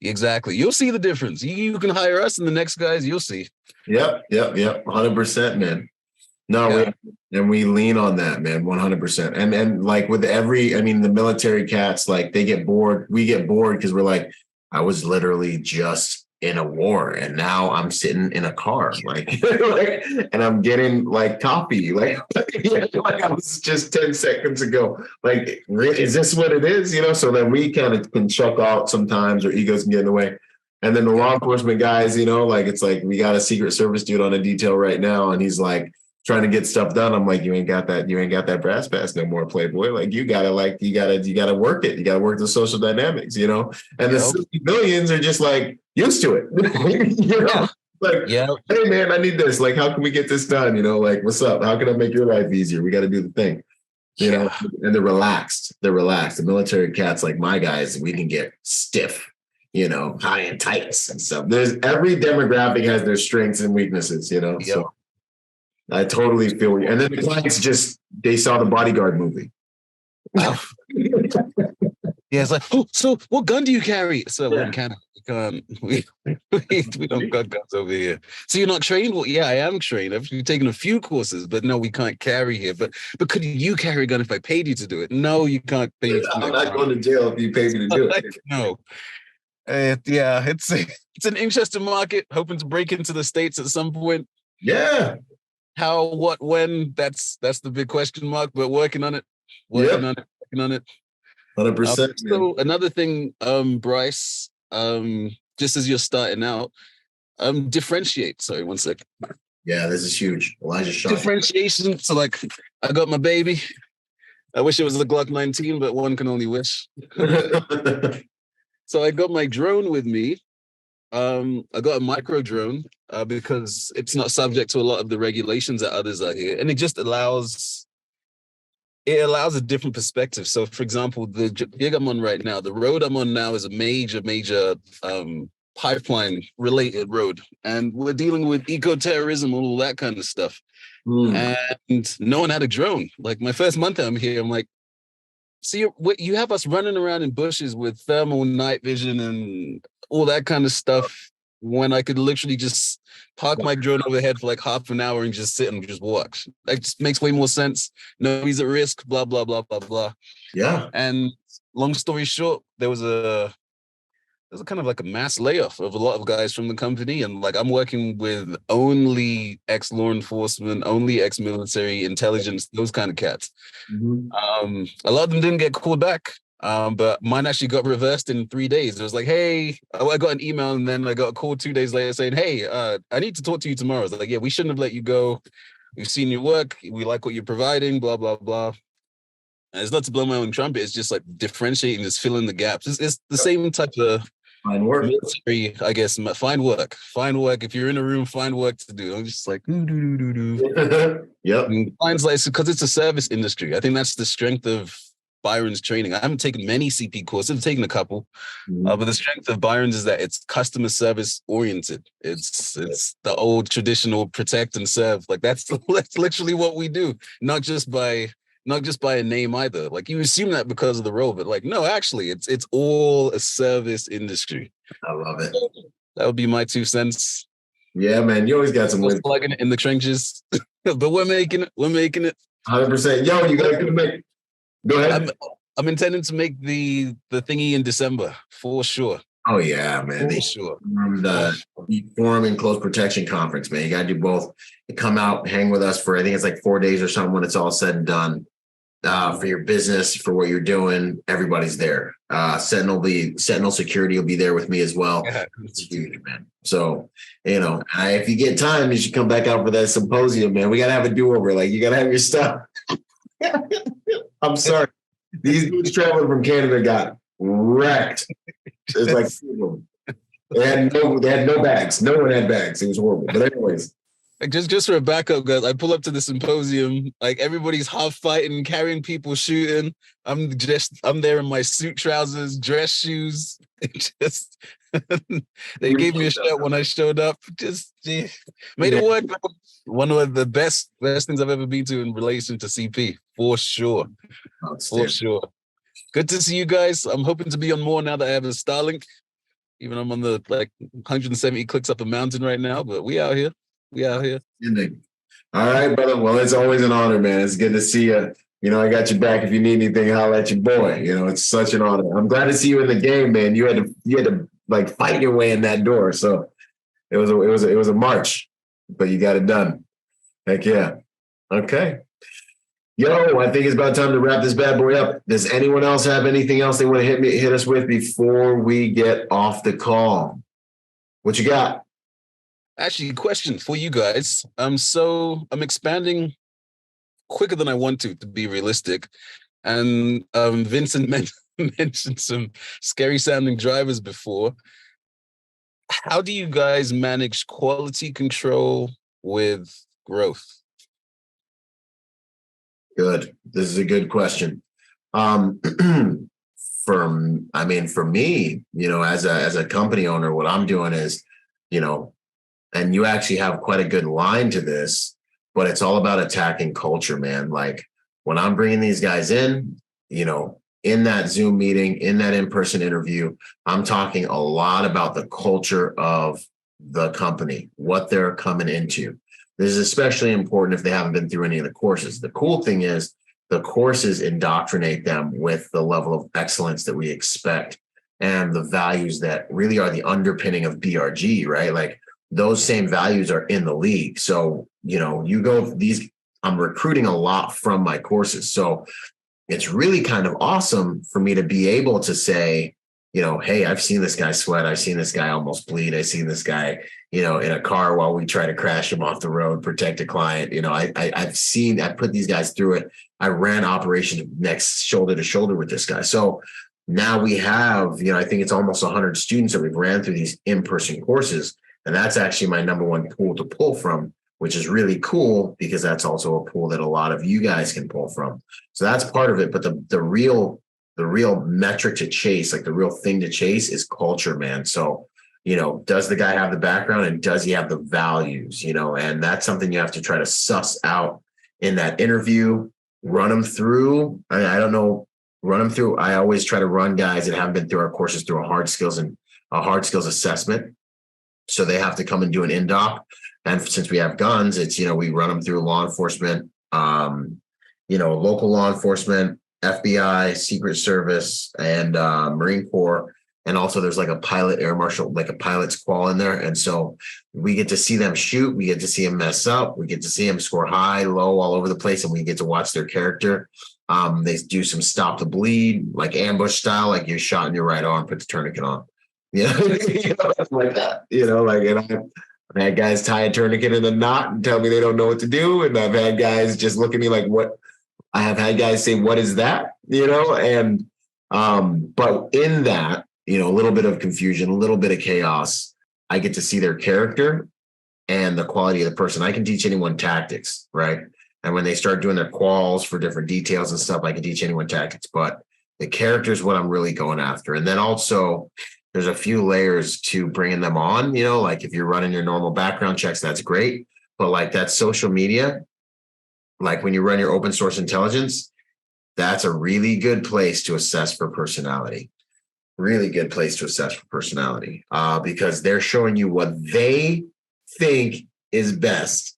Exactly. You'll see the difference. You can hire us and the next guys, you'll see. Yep. 100%, man. No, we lean on that, man, 100%. And like with the military cats, like they get bored. We get bored because we're like, I was literally just in a war and now I'm sitting in a car, like and I'm getting like coffee, like I was just 10 seconds ago. Like, is this what it is? You know, so then we kind of can chuck out sometimes, or egos can get in the way. And then the law enforcement guys, you know, like it's like we got a Secret Service dude on a detail right now, and he's like trying to get stuff done. I'm like, you ain't got that brass pass no more, Playboy. Like you gotta work it. You gotta work the social dynamics, you know. And the civilians are just like used to it. You know, like, hey man, I need this. Like, how can we get this done? You know, like, what's up? How can I make your life easier? We got to do the thing. You know, and they're relaxed. The military cats, like my guys, we can get stiff, you know, high and tights and stuff. There's every demographic has their strengths and weaknesses, you know. So I totally feel you. And then the clients they saw the Bodyguard movie. It's like, oh, so what gun do you carry? So we're in Canada. We don't got guns over here. So you're not trained? Well, yeah, I am trained. I've taken a few courses, but no, we can't carry here. But could you carry a gun if I paid you to do it? No, you can't pay me. I'm not going to jail if you pay me to do it. No. It's an interesting market. Hoping to break into the States at some point. Yeah. How, what, when? That's the big question mark. But working on it. Working on it. 100%. So another thing, Bryce, just as you're starting out, differentiate. Sorry, one second. Yeah, this is huge. Elijah Shaw. Differentiation. So like, I got my baby. I wish it was a Glock 19, but one can only wish. So I got my drone with me. I got a micro drone because it's not subject to a lot of the regulations that others are here. And it just allows a different perspective. So for example, the gig I'm on right now, the road I'm on now is a major pipeline related road. And we're dealing with eco-terrorism, all that kind of stuff. And no one had a drone. Like my first month I'm here, I'm like, see, you have us running around in bushes with thermal night vision and all that kind of stuff when I could literally just park my drone overhead for like half an hour and just sit and just watch. That just makes way more sense. Nobody's at risk, blah, blah, blah, blah, blah. Yeah. And long story short, there was a kind of like a mass layoff of a lot of guys from the company. And like, I'm working with only ex-law enforcement, only ex-military intelligence, those kind of cats. A lot of them didn't get called back. But mine actually got reversed in 3 days. It was like, hey, I got an email and then I got a call 2 days later saying, hey, I need to talk to you tomorrow. I was like, yeah, we shouldn't have let you go. We've seen your work. We like what you're providing, blah, blah, blah. And it's not to blow my own trumpet. It's just like differentiating, just filling the gaps. It's the same type of Find work. military, I guess. Find work. Find work. If you're in a room, find work to do. I'm just like, Yep. And clients like, because it's a service industry. I think that's the strength of Byron's training. I haven't taken many CP courses. I've taken a couple, but the strength of Byron's is that it's customer service oriented. It's the old traditional protect and serve. Like that's literally what we do. Not just by a name either. Like you assume that because of the role, but like no, actually, it's all a service industry. I love it. So that would be my 2 cents. Yeah, man, you always got some wisdom. Plugging it in the trenches, but we're making it. We're making it. 100%. Yo, you gotta make. Go ahead. I'm intending to make the thingy in December for sure. Oh yeah, man. For sure. The Forum and Close Protection Conference, man. You gotta do both. You come out, hang with us for I think it's like 4 days or something when it's all said and done. For your business, for what you're doing, everybody's there. Sentinel Security will be there with me as well. Yeah. It's huge, man. So, if you get time, you should come back out for that symposium, man. We gotta have a do-over. Like you gotta have your stuff. I'm sorry. These dudes traveling from Canada got wrecked. It's like they had no bags. No one had bags. It was horrible. But anyways. Like just for a backup, guys, I pull up to the symposium, like everybody's half fighting, carrying people, shooting. I'm there in my suit trousers, dress shoes. They gave me a shirt when I showed up. Made it work. One of the best things I've ever been to in relation to CP, for sure. For sure. Good to see you guys. I'm hoping to be on more now that I have a Starlink. Even I'm on the 170 clicks up a mountain right now, but we out here. We out here. All right, brother. Well, it's always an honor, man. It's good to see you. I got your back. If you need anything, holler at your boy. It's such an honor. I'm glad to see you in the game, man. You had to fight your way in that door. So it was a march, but you got it done. Heck yeah. Okay. Yo, I think it's about time to wrap this bad boy up. Does anyone else have anything else they want to hit us with before we get off the call? What you got? Actually, question for you guys. So I'm expanding quicker than I want to be realistic. And Vincent mentioned some scary sounding drivers before. How do you guys manage quality control with growth? Good. This is a good question. For me, as a company owner, what I'm doing is, and you actually have quite a good line to this, but it's all about attacking culture, man. Like when I'm bringing these guys in, in that Zoom meeting, in that in-person interview, I'm talking a lot about the culture of the company, what they're coming into. This is especially important if they haven't been through any of the courses. The cool thing is the courses indoctrinate them with the level of excellence that we expect and the values that really are the underpinning of BRG, right? Like those same values are in the league. So, I'm recruiting a lot from my courses. So it's really kind of awesome for me to be able to say, hey, I've seen this guy sweat. I've seen this guy almost bleed. I've seen this guy, in a car while we try to crash him off the road, protect a client. I put these guys through it. I ran operations next shoulder to shoulder with this guy. So now we have, I think it's almost 100 students that we've ran through these in-person courses. And that's actually my number one pool to pull from, which is really cool because that's also a pool that a lot of you guys can pull from. So that's part of it. But the real metric to chase, like the real thing to chase is culture, man. So, does the guy have the background and does he have the values, and that's something you have to try to suss out in that interview, run them through. I don't know, run them through. I always try to run guys that haven't been through our courses through a hard skills assessment. So they have to come and do an in-doc. And since we have guns, it's, we run them through law enforcement, local law enforcement, FBI, Secret Service, and Marine Corps. And also there's like a pilot air marshal, like a pilot's qual in there. And so we get to see them shoot, we get to see them mess up, we get to see them score high, low, all over the place, and we get to watch their character. They do some stop the bleed, like ambush style, like you're shot in your right arm, put the tourniquet on. Yeah, like that, and I've had guys tie a tourniquet in a knot and tell me they don't know what to do. And I've had guys just look at me like, what? I have had guys say, what is that? And but in that, a little bit of confusion, a little bit of chaos, I get to see their character and the quality of the person. I can teach anyone tactics, right? And when they start doing their quals for different details and stuff, I can teach anyone tactics, but the character is what I'm really going after. And then also there's a few layers to bringing them on, like if you're running your normal background checks, that's great. But like that social media, like when you run your open source intelligence, that's a really good place to assess for personality. Really good place to assess for personality because they're showing you what they think is best.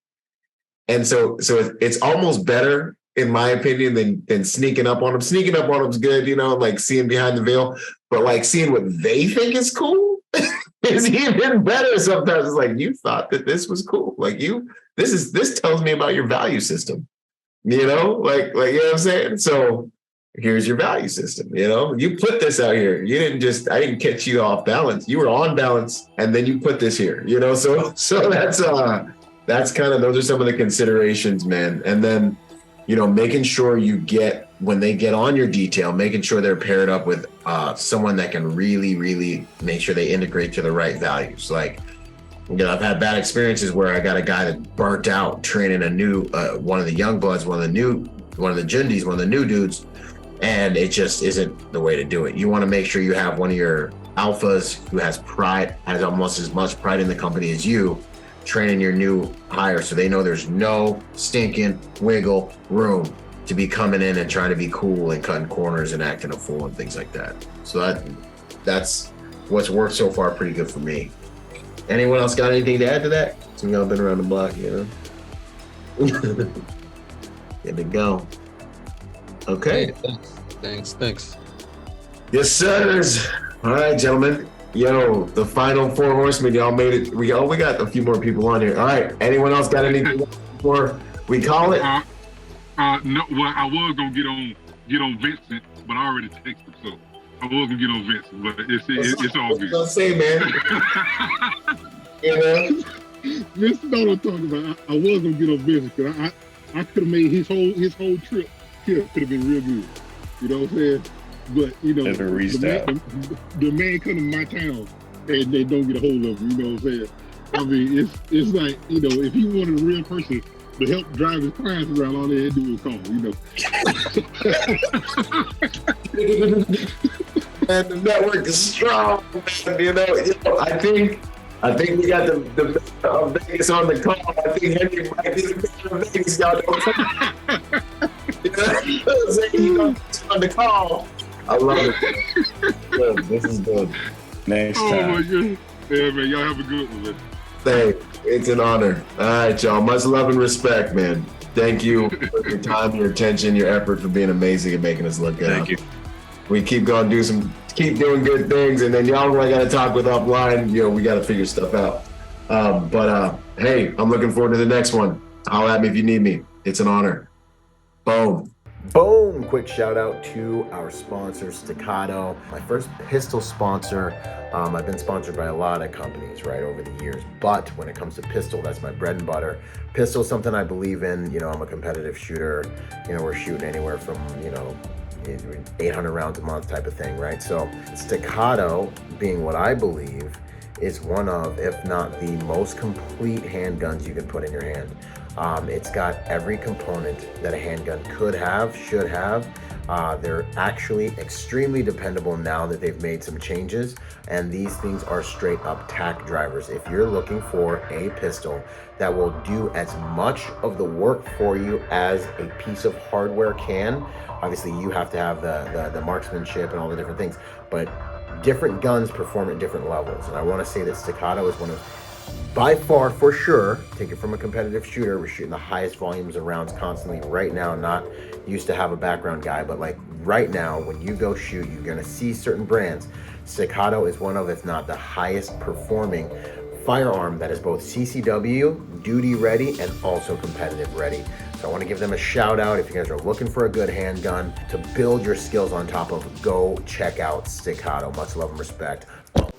And so it's almost better, in my opinion, than sneaking up on them. Sneaking up on them is good, like seeing behind the veil, but like seeing what they think is cool is even better. Sometimes it's like, you thought that this was cool. Like this tells me about your value system, like, you know what I'm saying? So here's your value system. You put this out here. I didn't catch you off balance. You were on balance and then you put this here, so that's kind of, those are some of the considerations, man. And then, making sure when they get on your detail, making sure they're paired up with someone that can really, really make sure they integrate to the right values. Like, I've had bad experiences where I got a guy that burnt out training a new, one of the young bloods, one of the Jundis, one of the new dudes. And it just isn't the way to do it. You want to make sure you have one of your alphas who has almost as much pride in the company as you, training your new hire so they know there's no stinking wiggle room to be coming in and trying to be cool and cutting corners and acting a fool and things like that. So that's what's worked so far pretty good for me. Anyone else got anything to add to that? So y'all been around the block, Good to go. Okay. Hey, thanks. Yes, sirs. All right, gentlemen. The final 4 horsemen, y'all made it. We got a few more people on here. All right. Anyone else got anything before we call it? No. Well, I was gonna get on Vincent, but I already texted him, so I was gonna get on Vincent, but it's all good. I was gonna say, man. Vincent, know what I'm talking about. I was gonna get on Vincent because I could have made his whole trip here could have been real good. You know what I'm saying? But the man come to my town and they don't get a hold of him. You know what I'm saying? I mean, it's like, if he wanted a real person to help drive his clients around, all they had to do was call. And the network is strong. I think we got the Vegas on the call. I think Henry might be the Vegas. Y'all don't on the call. I love it. Good. This is good. Next Oh time. my God. Yeah, man. Y'all have a good one, man. Hey, it's an honor. All right, y'all. Much love and respect, man. Thank you for your time, your attention, your effort, for being amazing and making us look good. Thank you. We keep going to keep doing good things, and then y'all I got to talk with offline. We got to figure stuff out. But hey, I'm looking forward to the next one. Holler at me if you need me. It's an honor. Boom. Boom! Quick shout out to our sponsor, Staccato. My first pistol sponsor. I've been sponsored by a lot of companies, right, over the years. But when it comes to pistol, that's my bread and butter. Pistol is something I believe in. I'm a competitive shooter. We're shooting anywhere from, 800 rounds a month type of thing, right? So Staccato, being what I believe, is one of, if not the most complete handguns you can put in your hand. It's got every component that a handgun could have, should have. They're actually extremely dependable now that they've made some changes, and these things are straight up tack drivers. If you're looking for a pistol that will do as much of the work for you as a piece of hardware can, obviously you have to have the marksmanship and all the different things, but different guns perform at different levels. And I want to say that Staccato is one of, by far, for sure, take it from a competitive shooter, we're shooting the highest volumes of rounds constantly right now. Not used to have a background guy, but like right now, when you go shoot, you're going to see certain brands. Staccato is one of, if not the highest performing firearm that is both CCW, duty ready, and also competitive ready. So I want to give them a shout out. If you guys are looking for a good handgun to build your skills on top of, go check out Staccato. Much love and respect.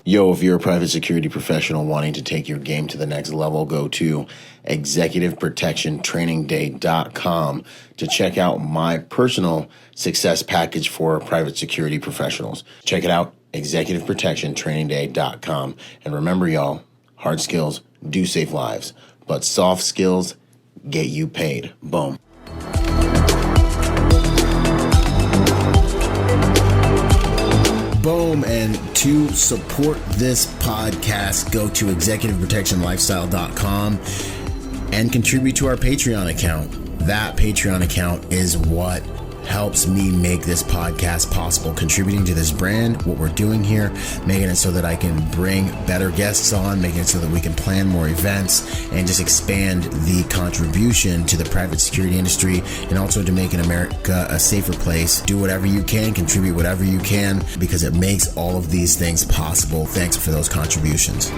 Yo, if you're a private security professional wanting to take your game to the next level, go to executiveprotectiontrainingday.com to check out my personal success package for private security professionals. Check it out, executiveprotectiontrainingday.com. And remember, y'all, hard skills do save lives, but soft skills get you paid. Boom. Boom. And to support this podcast, go to executiveprotectionlifestyle.com and contribute to our Patreon account. That Patreon account is what helps me make this podcast possible, contributing to this brand, what we're doing here, making it so that I can bring better guests on, making it so that we can plan more events and just expand the contribution to the private security industry, and also to making America a safer place. Do whatever you can, contribute whatever you can, because it makes all of these things possible. Thanks for those contributions.